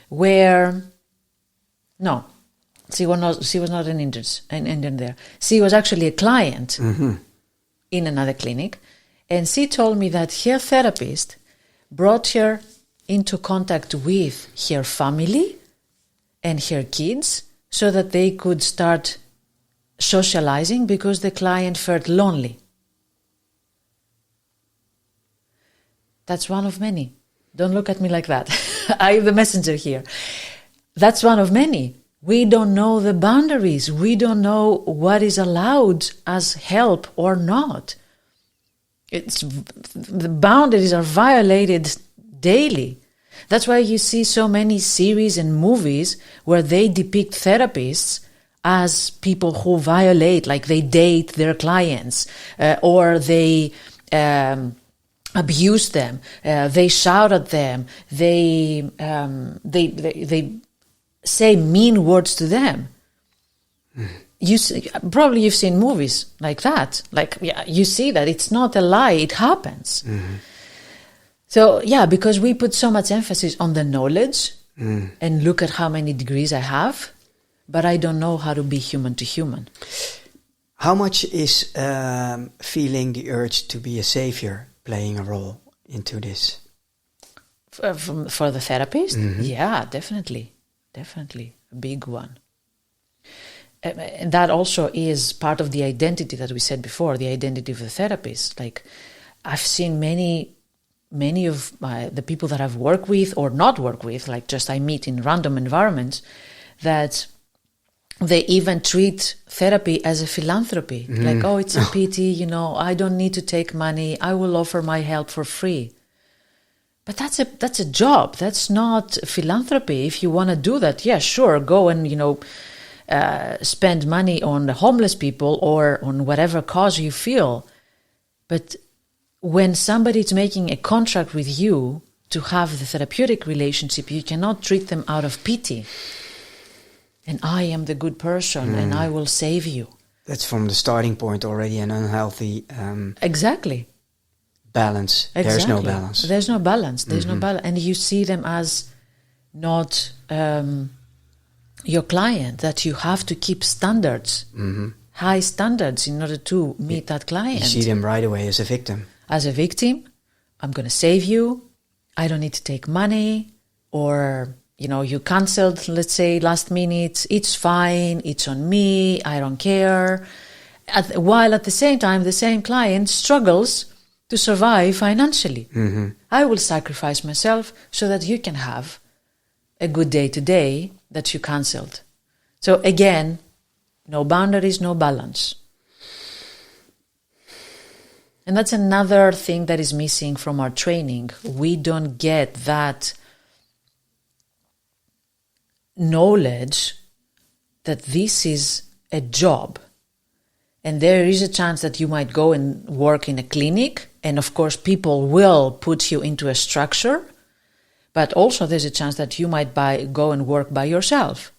[SPEAKER 2] where, she was not an intern there. She was actually a client in another clinic. And she told me that her therapist brought her into contact with her family and her kids so that they could start socializing because the client felt lonely. That's one of many. Don't look at me like that. I am the messenger here. That's one of many. We don't know the boundaries. We don't know what is allowed as help or not. The boundaries are violated daily. That's why you see so many series and movies where they depict therapists as people who violate, like they date their clients, or they abuse them, they shout at them, they say mean words to them. Probably you've seen movies like that. You see that it's not a lie, it happens. So because we put so much emphasis on the knowledge and look at how many degrees I have, but I don't know how to be human to human.
[SPEAKER 1] How much is feeling the urge to be a savior playing a role into this?
[SPEAKER 2] For the therapist? Yeah, definitely. Definitely a big one. And that also is part of the identity that we said before, the identity of the therapist. Like, I've seen many of the people that I've worked with or not worked with, like just I meet in random environments, that they even treat therapy as a philanthropy. Like, oh, it's a pity, I don't need to take money. I will offer my help for free. But that's a job. That's not philanthropy. If you want to do that, sure, go and, spend money on the homeless people or on whatever cause you feel. But when somebody is making a contract with you to have the therapeutic relationship, you cannot treat them out of pity. And I am the good person and I will save you.
[SPEAKER 1] That's from the starting point already an unhealthy
[SPEAKER 2] Exactly.
[SPEAKER 1] balance.
[SPEAKER 2] Exactly.
[SPEAKER 1] There's no balance.
[SPEAKER 2] There's no balance. There's no balance. And you see them as not your client, that you have to keep standards, high standards in order to meet that client.
[SPEAKER 1] You see them right away as a victim.
[SPEAKER 2] As a victim, I'm going to save you. I don't need to take money. Or, you canceled, let's say, last minute. It's fine. It's on me. I don't care. While at the same time, the same client struggles to survive financially. I will sacrifice myself so that you can have a good day today that you canceled. So again, no boundaries, no balance. And that's another thing that is missing from our training. We don't get that knowledge that this is a job. And there is a chance that you might go and work in a clinic. And of course, people will put you into a structure. But also there's a chance that you might go and work by yourself.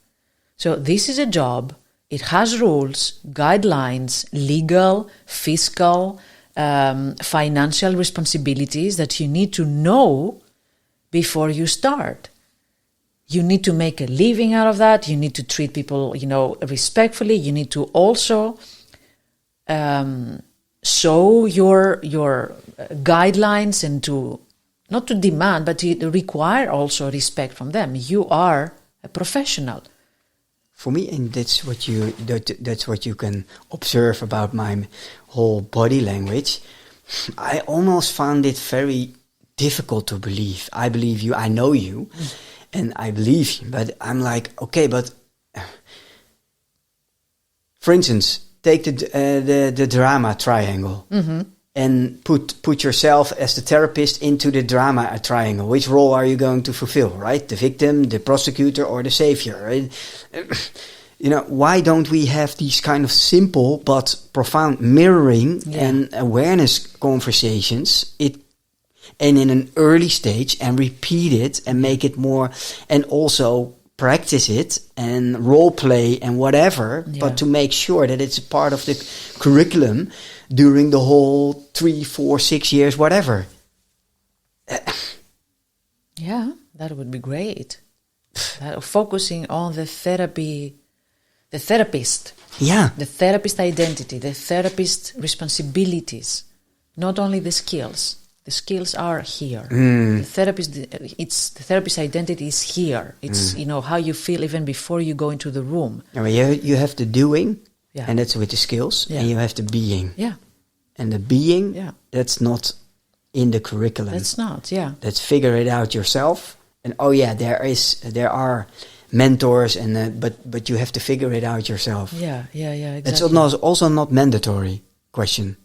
[SPEAKER 2] So this is a job. It has rules, guidelines, legal, fiscal, financial responsibilities that you need to know before you start. You need to make a living out of that. You need to treat people, respectfully. You need to also show your guidelines and to not to demand, but to require also respect from them. You are a professional.
[SPEAKER 1] For me, and that's what you can observe about my whole body language. I almost found it very difficult to believe. I believe you, I know you, and I believe you. But I'm like, okay, but for instance, take the drama triangle. And put yourself as the therapist into the drama triangle. Which role are you going to fulfill, right? The victim, the prosecutor, or the savior, right? Why don't we have these kind of simple but profound mirroring and awareness conversations and in an early stage and repeat it and make it more, and also practice it and role play and whatever, but to make sure that it's a part of the curriculum during the whole 3, 4, 6 years, whatever.
[SPEAKER 2] Yeah, that would be great. Focusing on the therapy, the therapist.
[SPEAKER 1] Yeah.
[SPEAKER 2] The therapist identity, the therapist responsibilities, not only the skills. The skills are here. The therapist identity is here. It's how you feel even before you go into the room.
[SPEAKER 1] I mean, you have the doing, and that's with the skills, and you have the being.
[SPEAKER 2] Yeah.
[SPEAKER 1] And the being, that's not in the curriculum.
[SPEAKER 2] That's not,
[SPEAKER 1] Let's figure it out yourself. And there are mentors, and but you have to figure it out yourself.
[SPEAKER 2] Yeah, exactly.
[SPEAKER 1] It's also not mandatory. Question: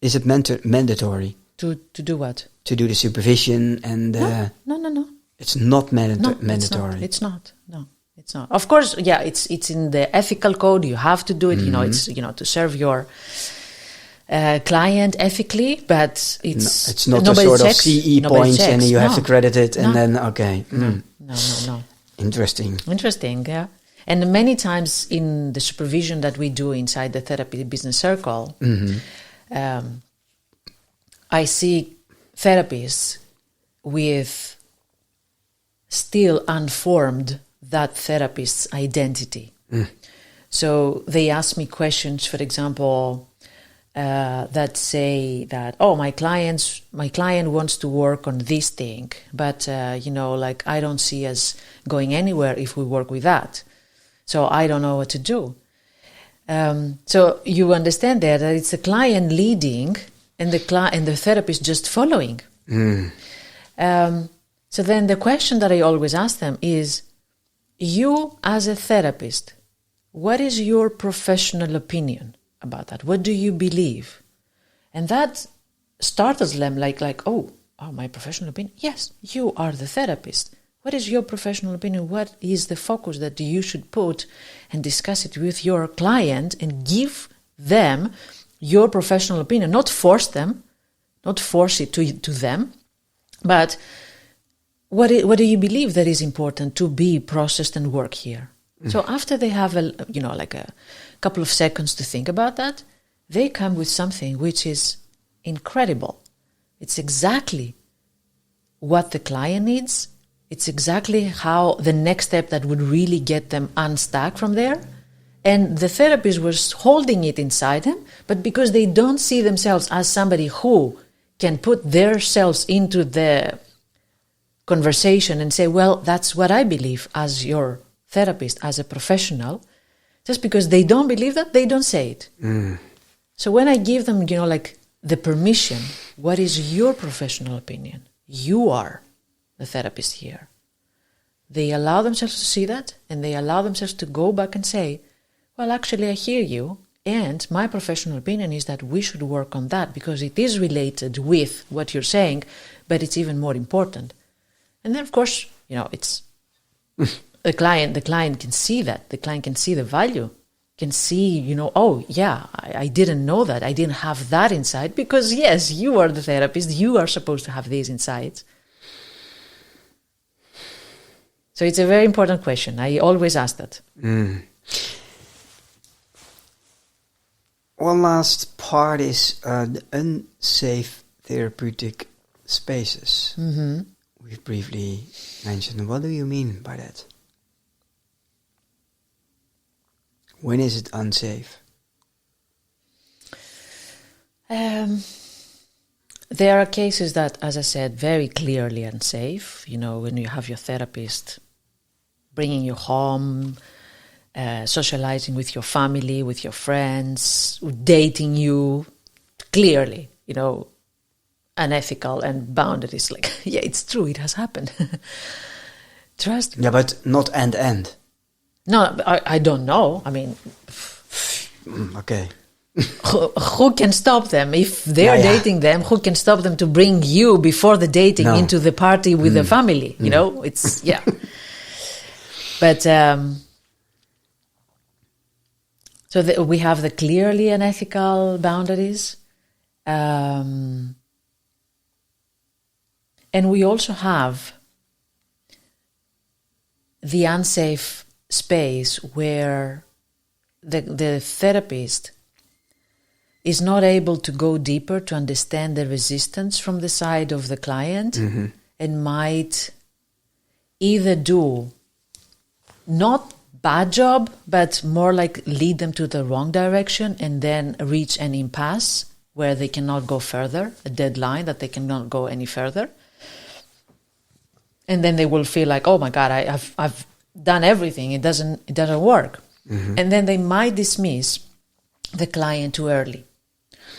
[SPEAKER 1] is it mandatory?
[SPEAKER 2] To do what?
[SPEAKER 1] To do the supervision and...
[SPEAKER 2] No.
[SPEAKER 1] It's not mandatory.
[SPEAKER 2] It's not. No, it's not. Of course, it's in the ethical code. You have to do it. It's to serve your client ethically, but
[SPEAKER 1] it's not a sort of CE points and you have to credit it and then, okay.
[SPEAKER 2] No. Interesting, yeah. And many times in the supervision that we do inside the therapy business circle, I see therapists with still unformed that therapist's identity. So they ask me questions, for example, that say that, my client wants to work on this thing, but I don't see us going anywhere if we work with that. So I don't know what to do. So you understand there that it's the client leading and the therapist just following. So then the question that I always ask them is, you as a therapist, what is your professional opinion about that? What do you believe? And that startles them like my professional opinion? Yes, you are the therapist. What is your professional opinion? What is the focus that you should put and discuss it with your client and give them your professional opinion, not force them, not force it to them, but what do you believe that is important to be processed and work here? So after they have a couple of seconds to think about that, they come with something which is incredible. It's exactly what the client needs. It's exactly how the next step that would really get them unstuck from there. And the therapist was holding it inside them, but because they don't see themselves as somebody who can put themselves into the conversation and say, well, that's what I believe as your therapist, as a professional, just because they don't believe that, they don't say it. So when I give them, the permission, what is your professional opinion? You are the therapist here. They allow themselves to see that, and they allow themselves to go back and say, well, actually, I hear you, and my professional opinion is that we should work on that because it is related with what you're saying, but it's even more important. And then, of course, it's the client can see that. The client can see the value, can see, oh, yeah, I didn't know that. I didn't have that insight because, yes, you are the therapist. You are supposed to have these insights. So it's a very important question. I always ask that.
[SPEAKER 1] One last part is the unsafe therapeutic spaces. We've briefly mentioned. What do you mean by that? When is it unsafe?
[SPEAKER 2] There are cases that, as I said, very clearly unsafe. When you have your therapist bringing you home, socializing with your family, with your friends, dating you, clearly, unethical and boundaries. Yeah, it's true, it has happened. Trust me.
[SPEAKER 1] Yeah, but not end.
[SPEAKER 2] No, I don't know. I mean,
[SPEAKER 1] okay.
[SPEAKER 2] Who can stop them? If they are dating them, who can stop them to bring you before the dating into the party with the family? It's, yeah. But, so we have the clearly unethical boundaries. And we also have the unsafe space where the therapist is not able to go deeper to understand the resistance from the side of the client and might either do not bad job, but more like lead them to the wrong direction and then reach an impasse where they cannot go further, a deadline that they cannot go any further. And then they will feel like, oh my God, I've done everything. It doesn't work. And then they might dismiss the client too early.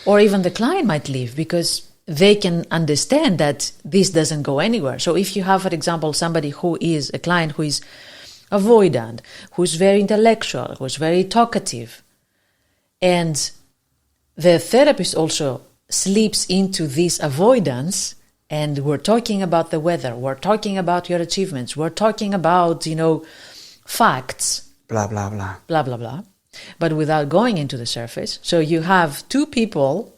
[SPEAKER 2] Or even the client might leave because they can understand that this doesn't go anywhere. So if you have, for example, somebody who is a client who is avoidant, who's very intellectual, who's very talkative, and the therapist also slips into this avoidance, and we're talking about the weather, we're talking about your achievements, we're talking about, facts.
[SPEAKER 1] Blah, blah, blah.
[SPEAKER 2] Blah, blah, blah. But without going into the surface. So you have two people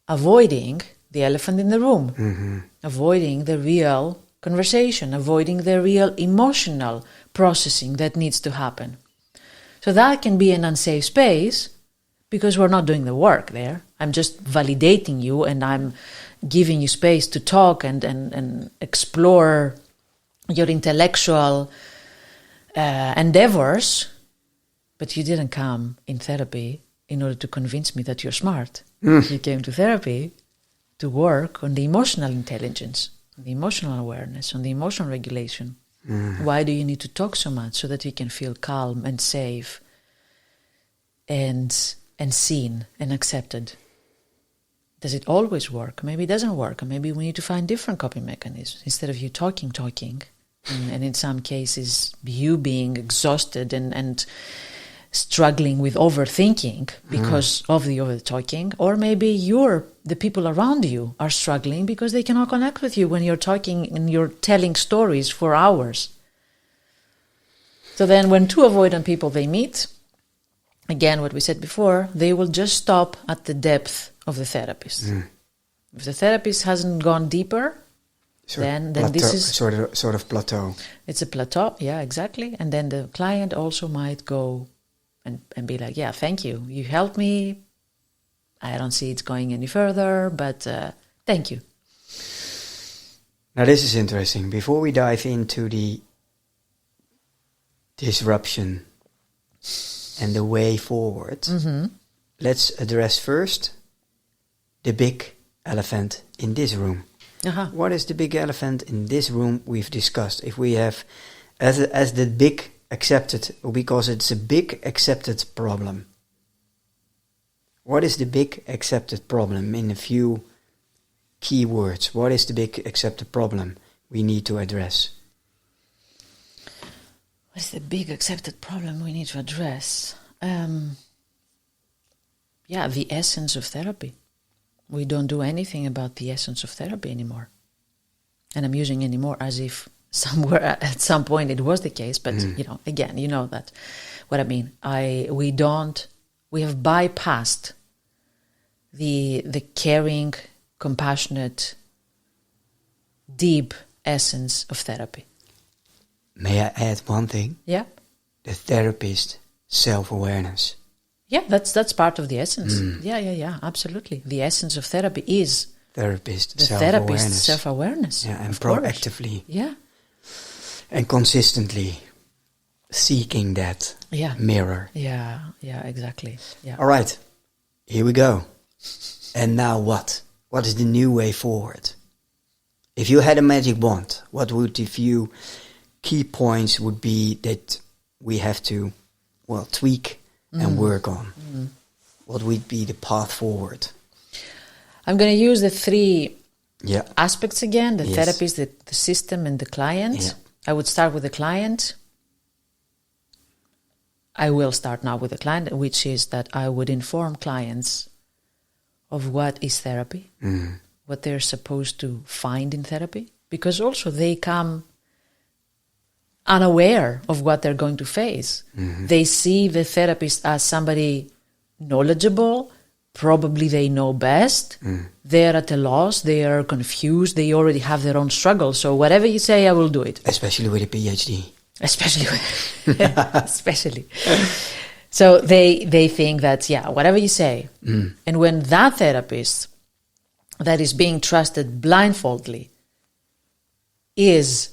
[SPEAKER 2] avoiding the elephant in the room, avoiding the real conversation, avoiding the real emotional processing that needs to happen. So that can be an unsafe space because we're not doing the work there. I'm just validating you and I'm giving you space to talk and explore your intellectual endeavors, but you didn't come in therapy in order to convince me that you're smart. You came to therapy to work on the emotional intelligence, on the emotional awareness, on the emotional regulation. Why do you need to talk so much? So that you can feel calm and safe and seen and accepted. Does it always work? Maybe it doesn't work. And maybe we need to find different coping mechanisms. Instead of you talking, and in some cases you being exhausted and struggling with overthinking because of the over-talking, or maybe the people around you are struggling because they cannot connect with you when you're talking and you're telling stories for hours. So then when two avoidant people, they meet, again, what we said before, they will just stop at the depth of the therapist. If the therapist hasn't gone deeper, then this is
[SPEAKER 1] sort of plateau.
[SPEAKER 2] It's a plateau, yeah, exactly. And then the client also might go and be like, yeah, thank you. You helped me. I don't see it going any further, but thank you.
[SPEAKER 1] Now this is interesting. Before we dive into the disruption and the way forward, let's address first the big elephant in this room. What is the big elephant in this room we've discussed? If we have, as the big accepted, because it's a big accepted problem. What is the big accepted problem in a few key words? What is the big accepted problem we need to address?
[SPEAKER 2] What's the big accepted problem we need to address? The essence of therapy. We don't do anything about the essence of therapy anymore. And I'm using anymore as if somewhere at some point it was the case, but again, you know that what I mean. We have bypassed the caring, compassionate, deep essence of therapy.
[SPEAKER 1] May I add one thing?
[SPEAKER 2] Yeah.
[SPEAKER 1] The therapist self-awareness.
[SPEAKER 2] Yeah, that's part of the essence. Yeah, absolutely. The essence of therapy is
[SPEAKER 1] therapist
[SPEAKER 2] self-awareness.
[SPEAKER 1] Yeah, and proactively.
[SPEAKER 2] Yeah.
[SPEAKER 1] And consistently seeking that mirror.
[SPEAKER 2] Yeah, exactly. Yeah.
[SPEAKER 1] All right, here we go. And now what? What is the new way forward? If you had a magic wand, what would the few key points would be that we have to, tweak and work on? What would be the path forward?
[SPEAKER 2] I'm going to use the three aspects again, the therapist, the system, and the client.
[SPEAKER 1] Yeah.
[SPEAKER 2] I would start with the client. I will start now with the client, which is that I would inform clients of what is therapy, what they're supposed to find in therapy, because also they come unaware of what they're going to face. They see the therapist as somebody knowledgeable, probably they know best, they're at a loss, they are confused, they already have their own struggles, so whatever you say, I will do it.
[SPEAKER 1] Especially with a PhD.
[SPEAKER 2] Especially. So they think that, whatever you say. And when that therapist that is being trusted blindfoldly is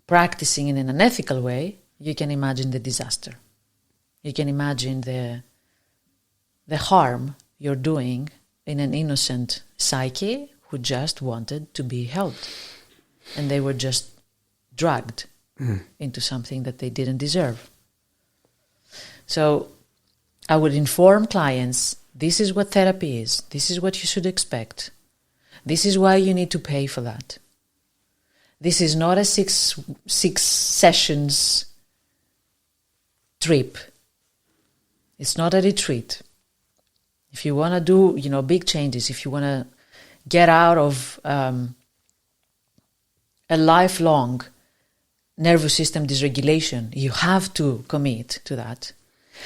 [SPEAKER 2] practicing in an unethical way, you can imagine the disaster. You can imagine the harm you're doing in an innocent psyche who just wanted to be helped. And they were just dragged into something that they didn't deserve. So I would inform clients, this is what therapy is. This is what you should expect. This is why you need to pay for that. This is not a six sessions trip. It's not a retreat. If you want to do, big changes, if you want to get out of a lifelong nervous system dysregulation, you have to commit to that.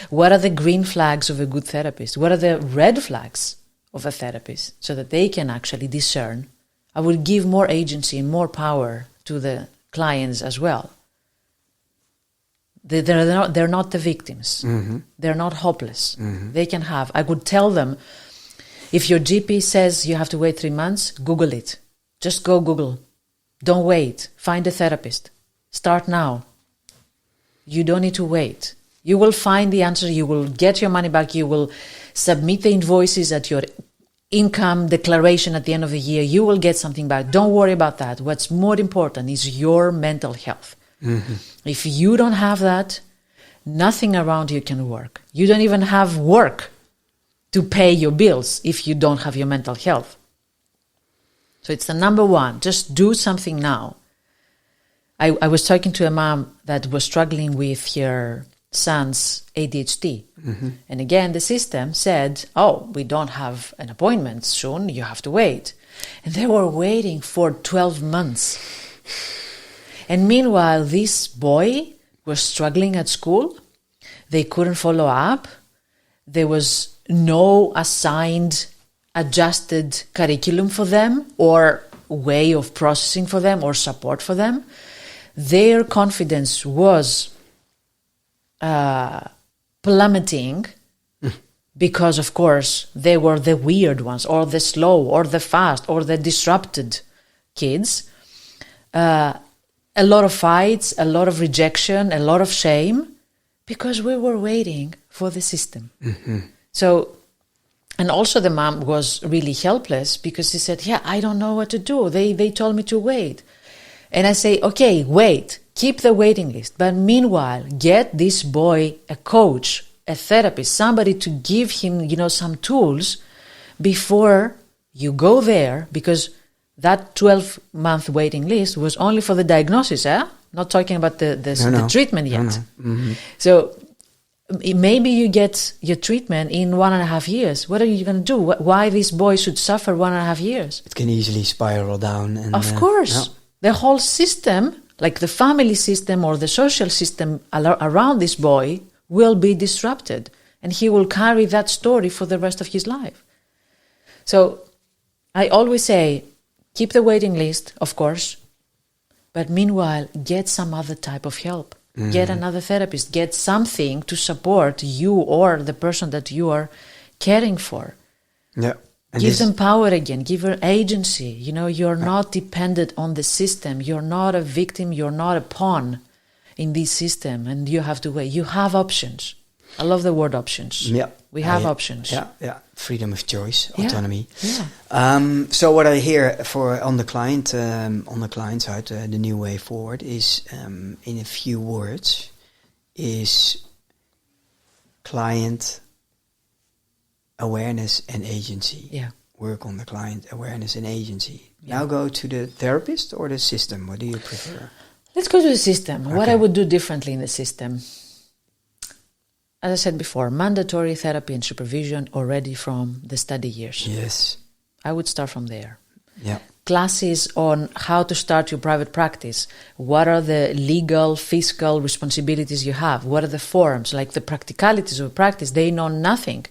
[SPEAKER 2] What are the green flags of a good therapist? What are the red flags of a therapist so that they can actually discern? I would give more agency and more power to the clients as well. They're not the victims. They're not hopeless. They can have. I would tell them, if your GP says you have to wait 3 months, Google it. Just go Google. Don't wait. Find a therapist. Start now. You don't need to wait. You will find the answer. You will get your money back. You will submit the invoices at your income declaration at the end of the year. You will get something back. Don't worry about that. What's more important is your mental health. If you don't have that, nothing around you can work. You don't even have work to pay your bills if you don't have your mental health. So it's the number one. Just do something now. I was talking to a mom that was struggling with her son's ADHD. And again, the system said, we don't have an appointment soon. You have to wait. And they were waiting for 12 months. And meanwhile, this boy was struggling at school. They couldn't follow up. There was no assigned adjusted curriculum for them or way of processing for them or support for them. Their confidence was plummeting because, of course, they were the weird ones or the slow or the fast or the disrupted kids. A lot of fights, a lot of rejection, a lot of shame because we were waiting for the system. So, and also the mom was really helpless because she said, yeah, I don't know what to do. They told me to wait. And I say, okay, wait, keep the waiting list. But meanwhile, get this boy a coach, a therapist, somebody to give him, some tools before you go there, because that 12-month waiting list was only for the diagnosis, Not talking about the treatment yet.
[SPEAKER 1] No.
[SPEAKER 2] So maybe you get your treatment in 1.5 years. What are you going to do? Why this boy should suffer 1.5 years?
[SPEAKER 1] It can easily spiral down. And,
[SPEAKER 2] of course. The whole system, like the family system or the social system around this boy, will be disrupted. And he will carry that story for the rest of his life. So I always say, keep the waiting list, of course. But meanwhile, get some other type of help. Get another therapist. Get something to support you or the person that you are caring for.
[SPEAKER 1] Yeah. And
[SPEAKER 2] give them power again. Give her agency. You're not dependent on the system. You're not a victim. You're not a pawn in this system. And you have to wait. You have options. I love the word options.
[SPEAKER 1] Yeah.
[SPEAKER 2] We have options.
[SPEAKER 1] Yeah. Freedom of choice, autonomy.
[SPEAKER 2] Yeah.
[SPEAKER 1] So what I hear on the client side, the new way forward is, in a few words, is client awareness and agency.
[SPEAKER 2] Yeah.
[SPEAKER 1] Work on the client awareness and agency. Now go to the therapist or the system. What do you prefer?
[SPEAKER 2] Let's go to the system.
[SPEAKER 1] Okay.
[SPEAKER 2] What I would do differently in the system. As I said before, mandatory therapy and supervision already from the study years.
[SPEAKER 1] Yes.
[SPEAKER 2] I would start from there.
[SPEAKER 1] Yeah.
[SPEAKER 2] Classes on how to start your private practice. What are the legal, fiscal responsibilities you have? What are the forms? Like the practicalities of practice, they know nothing.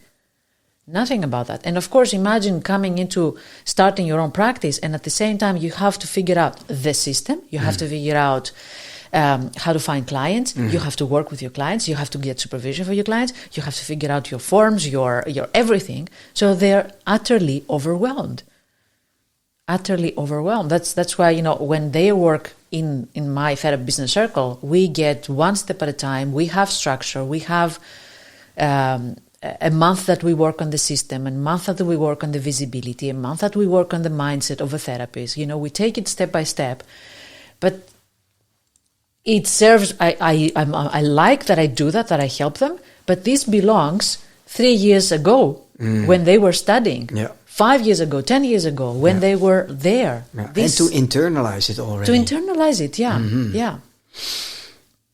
[SPEAKER 2] Nothing about that. And of course, imagine coming into starting your own practice and at the same time you have to figure out the system. You have to figure out how to find clients. You have to work with your clients. You have to get supervision for your clients. You have to figure out your forms, your everything. So they're utterly overwhelmed. Utterly overwhelmed. That's why, when they work in my therapy business circle, we get one step at a time. We have structure. We have a month that we work on the system, a month that we work on the visibility, a month that we work on the mindset of a therapist. We take it step by step. But it serves, I like that I do that I help them, but this belongs 3 years ago when they were studying.
[SPEAKER 1] Yeah.
[SPEAKER 2] 5 years ago, 10 years ago, when they were there.
[SPEAKER 1] Yeah. And to internalize it already.
[SPEAKER 2] To internalize it, yeah. Yeah.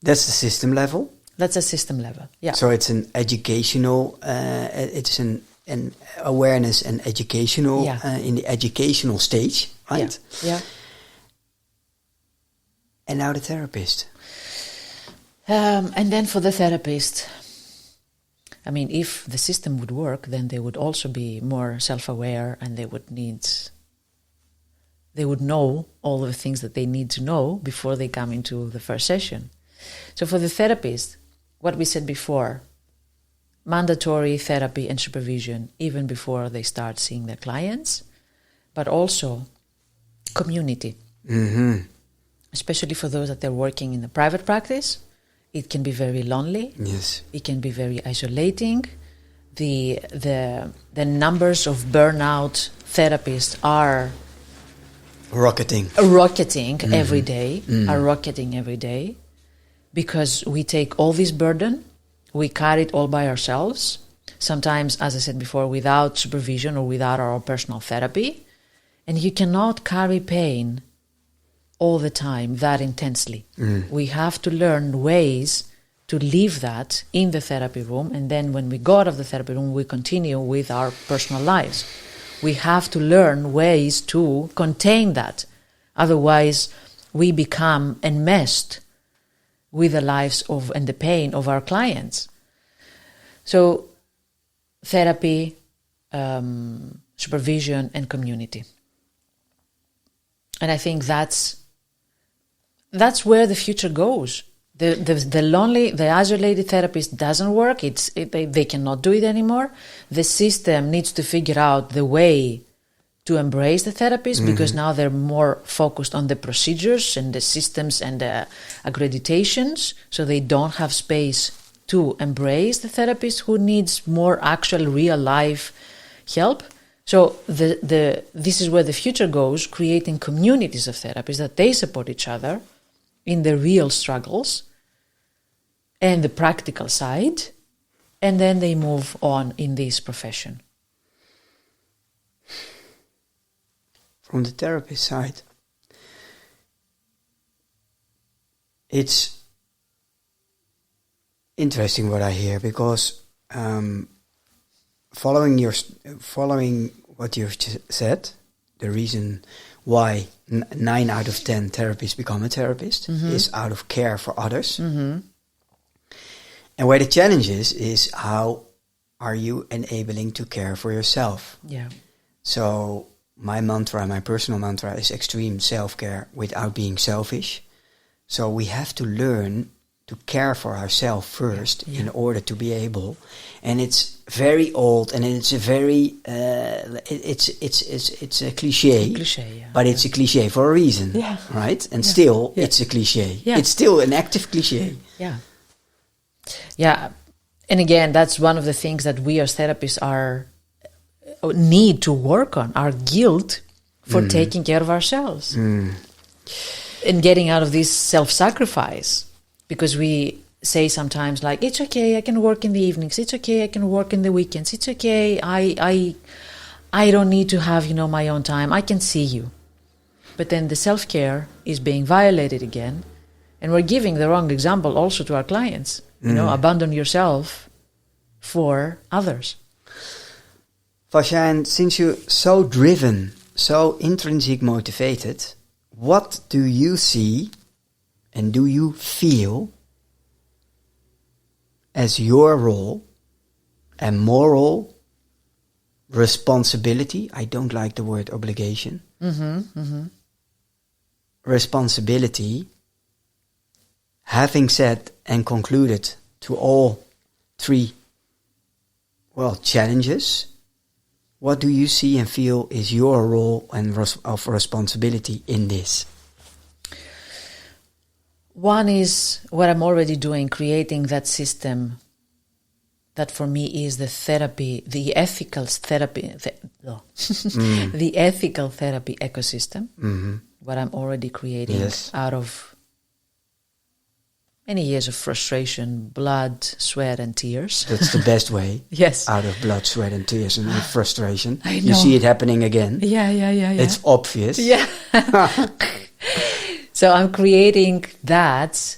[SPEAKER 1] That's the system level.
[SPEAKER 2] That's a system level, yeah.
[SPEAKER 1] So it's an educational, it's an awareness and educational, in the educational stage, right?
[SPEAKER 2] Yeah.
[SPEAKER 1] And now the therapist.
[SPEAKER 2] And then for the therapist, if the system would work, then they would also be more self-aware and they would know all the things that they need to know before they come into the first session. So for the therapist, what we said before, mandatory therapy and supervision even before they start seeing their clients, but also community. Especially for those that they're working in a private practice. It can be very lonely.
[SPEAKER 1] Yes.
[SPEAKER 2] It can be very isolating. The numbers of burnout therapists are
[SPEAKER 1] rocketing
[SPEAKER 2] every day. Are rocketing every day, because we take all this burden, we carry it all by ourselves. Sometimes, as I said before, without supervision or without our own personal therapy, and you cannot carry pain all the time that intensely. We have to learn ways to leave that in the therapy room, and then when we go out of the therapy room, we continue with our personal lives. We have to learn ways to contain that. Otherwise, we become enmeshed with the lives of and the pain of our clients. So, therapy, supervision, and community. And I think that's where the future goes. The lonely, the isolated therapist doesn't work. They cannot do it anymore. The system needs to figure out the way to embrace the therapist, because now they're more focused on the procedures and the systems and the accreditations, so they don't have space to embrace the therapist who needs more actual real life help. So this is where the future goes, creating communities of therapists that they support each other in the real struggles and the practical side, and then they move on in this profession.
[SPEAKER 1] From the therapist side, it's interesting what I hear, because following what you've said, the reason why 9 out of 10 therapists become a therapist is out of care for others. And where the challenge is how are you enabling to care for yourself?
[SPEAKER 2] Yeah.
[SPEAKER 1] So my personal mantra is extreme self-care without being selfish. So we have to learn to care for ourselves first in order to be able. And it's very old, and it's a very it's a cliche, but it's a cliche for a reason, right? And still, it's a cliche. Yeah. It's still an active cliche.
[SPEAKER 2] Yeah. And again, that's one of the things that we as therapists need to work on, our guilt for taking care of ourselves and getting out of this self-sacrifice. Because we say sometimes, like, it's okay, I can work in the evenings, it's okay, I can work in the weekends, it's okay, I don't need to have, my own time, I can see you. But then the self-care is being violated again, and we're giving the wrong example also to our clients. Abandon yourself for others.
[SPEAKER 1] Vassia, and since you're so driven, so intrinsic motivated, what do you see and do you feel as your role and moral responsibility? I don't like the word obligation. Responsibility, having said and concluded to all 3 challenges, what do you see and feel is your role and of responsibility in this?
[SPEAKER 2] One is what I'm already doing, creating that system that for me is the therapy, the ethical therapy, the ethical therapy ecosystem. What I'm already creating out of many years of frustration, blood, sweat, and tears.
[SPEAKER 1] That's the best way.
[SPEAKER 2] Yes.
[SPEAKER 1] Out of blood, sweat, and tears and frustration.
[SPEAKER 2] I know.
[SPEAKER 1] You see it happening again.
[SPEAKER 2] Yeah.
[SPEAKER 1] It's obvious.
[SPEAKER 2] Yeah. So I'm creating that.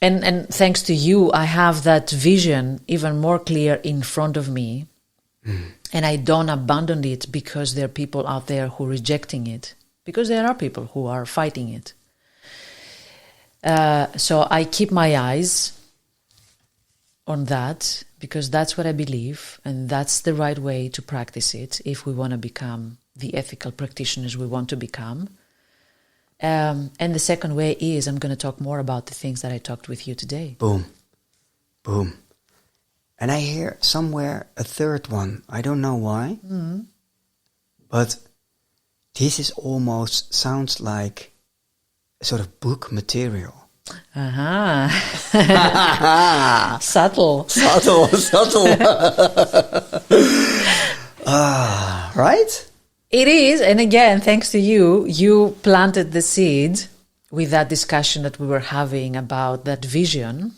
[SPEAKER 2] And thanks to you, I have that vision even more clear in front of me. And I don't abandon it because there are people out there who are rejecting it. Because there are people who are fighting it. So I keep my eyes on that because that's what I believe, and that's the right way to practice it if we want to become the ethical practitioners we want to become. And the second way is I'm going to talk more about the things that I talked with you today.
[SPEAKER 1] Boom. And I hear somewhere a third one. I don't know why. But this is almost sounds like a sort of book material.
[SPEAKER 2] Subtle.
[SPEAKER 1] Right?
[SPEAKER 2] It is, and again, thanks to you, you planted the seed with that discussion that we were having about that vision.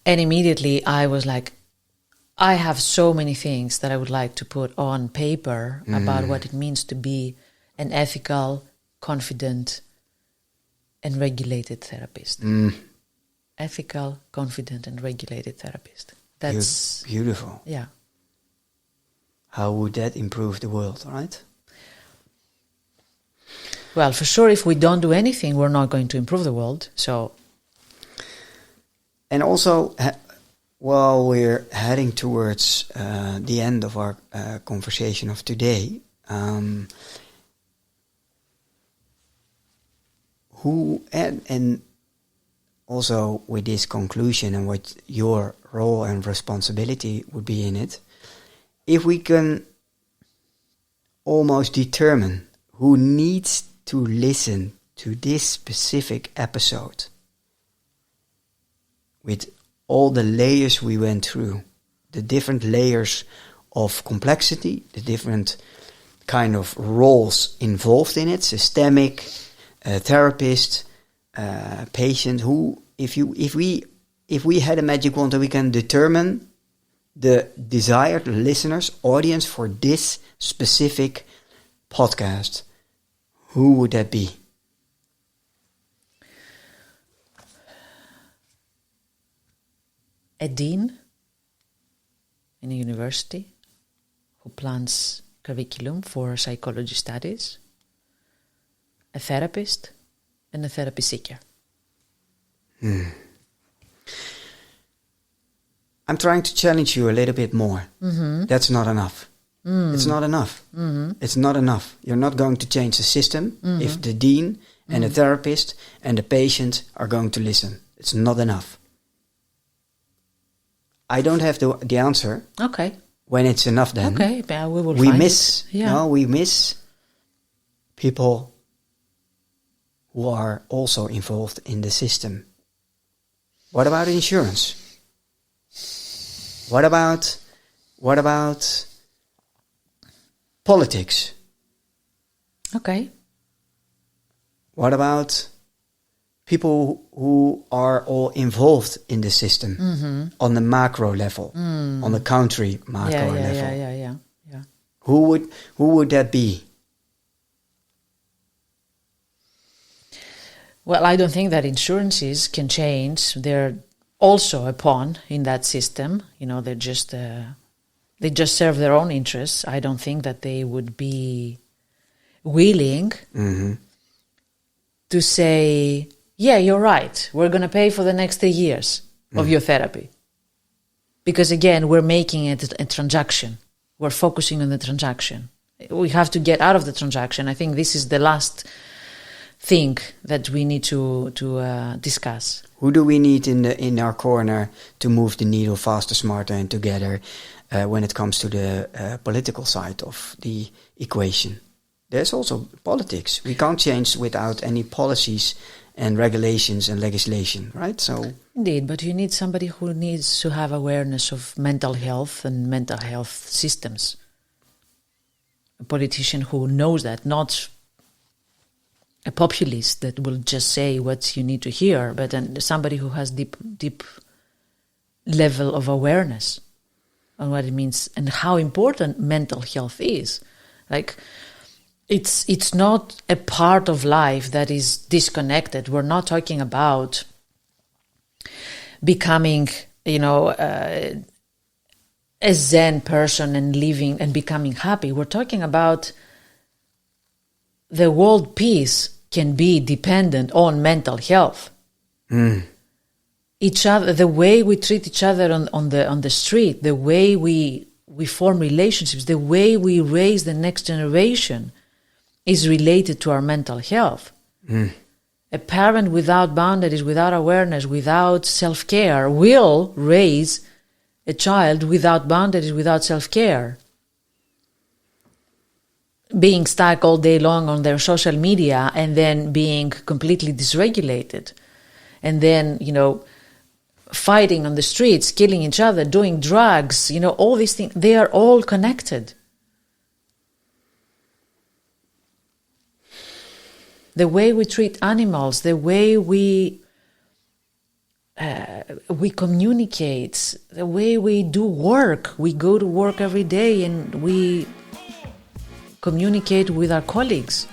[SPEAKER 2] And immediately I was like, I have so many things that I would like to put on paper about what it means to be an ethical, confident, and regulated therapist. Ethical, confident, and regulated therapist. That's
[SPEAKER 1] beautiful.
[SPEAKER 2] Yeah.
[SPEAKER 1] How would that improve the world, right?
[SPEAKER 2] Well, for sure, if we don't do anything, we're not going to improve the world. So,
[SPEAKER 1] and also, Well, we're heading towards the end of our conversation of today. And also with this conclusion and what your role and responsibility would be in it, if we can almost determine who needs to listen to this specific episode with all the layers we went through, the different layers of complexity, the different kind of roles involved in it, systemic, therapist, patient, who, if we had a magic wand and we can determine the desired listeners, audience for this specific podcast, who would that be?
[SPEAKER 2] A dean in a university who plans curriculum for psychology studies, a therapist, and a therapy seeker.
[SPEAKER 1] I'm trying to challenge you a little bit more. That's not enough. It's not enough. It's not enough. You're not going to change the system if the dean and the therapist and the patient are going to listen. It's not enough. I don't have the answer.
[SPEAKER 2] Okay.
[SPEAKER 1] When it's enough, then
[SPEAKER 2] okay, but we miss.
[SPEAKER 1] We miss people who are also involved in the system. What about insurance? What about politics?
[SPEAKER 2] Okay.
[SPEAKER 1] What about people who are all involved in the system on the macro level, on the country macro level?
[SPEAKER 2] Yeah.
[SPEAKER 1] Who would that be?
[SPEAKER 2] Well, I don't think that insurances can change. They're also a pawn in that system. You know, they just serve their own interests. I don't think that they would be willing to say, yeah, you're right, we're going to pay for the next 3 years of your therapy. Because again, we're making it a transaction. We're focusing on the transaction. We have to get out of the transaction. I think this is the last thing that we need to discuss.
[SPEAKER 1] Who do we need in our corner to move the needle faster, smarter, and together when it comes to the political side of the equation? There's also politics. We can't change without any policies and regulations and legislation, right? So
[SPEAKER 2] indeed, but you need somebody who needs to have awareness of mental health and mental health systems. A politician who knows that, not a populist that will just say what you need to hear, but somebody who has deep level of awareness on what it means and how important mental health is. Like, it's not a part of life that is disconnected. We're not talking about becoming, a Zen person and living and becoming happy. We're talking about the world peace can be dependent on mental health. Each other, the way we treat each other on the street, the way we form relationships, the way we raise the next generation is related to our mental health. A parent without boundaries, without awareness, without self-care will raise a child without boundaries, without self-care. Being stuck all day long on their social media and then being completely dysregulated. And then, fighting on the streets, killing each other, doing drugs, all these things, they are all connected. The way we treat animals, the way we communicate, the way we do work. We go to work every day and we communicate with our colleagues.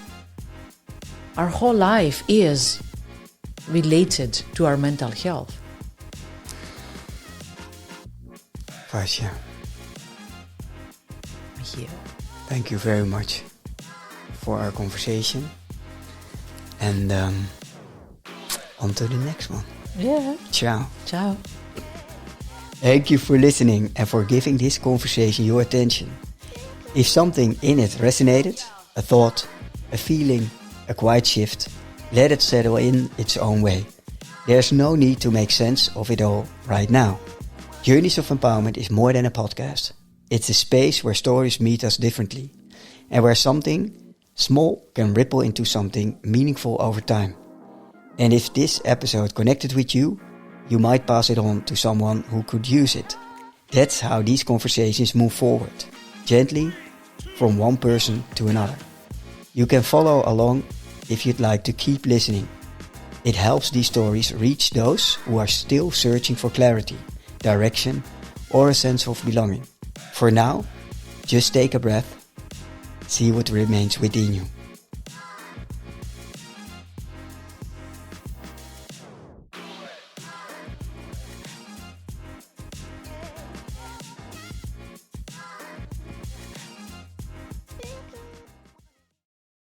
[SPEAKER 2] Our whole life is related to our mental health.
[SPEAKER 1] Vassia,
[SPEAKER 2] Michiel,
[SPEAKER 1] thank you very much for our conversation. And on to the next one.
[SPEAKER 2] Yeah.
[SPEAKER 1] Ciao.
[SPEAKER 2] Ciao.
[SPEAKER 1] Thank you for listening and for giving this conversation your attention. If something in it resonated, a thought, a feeling, a quiet shift, let it settle in its own way. There's no need to make sense of it all right now. Journeys of Empowerment is more than a podcast. It's a space where stories meet us differently and where something small can ripple into something meaningful over time. And if this episode connected with you, you might pass it on to someone who could use it. That's how these conversations move forward, gently, from one person to another. You can follow along if you'd like to keep listening. It helps these stories reach those who are still searching for clarity, direction, or a sense of belonging. For now, just take a breath, see what remains within you.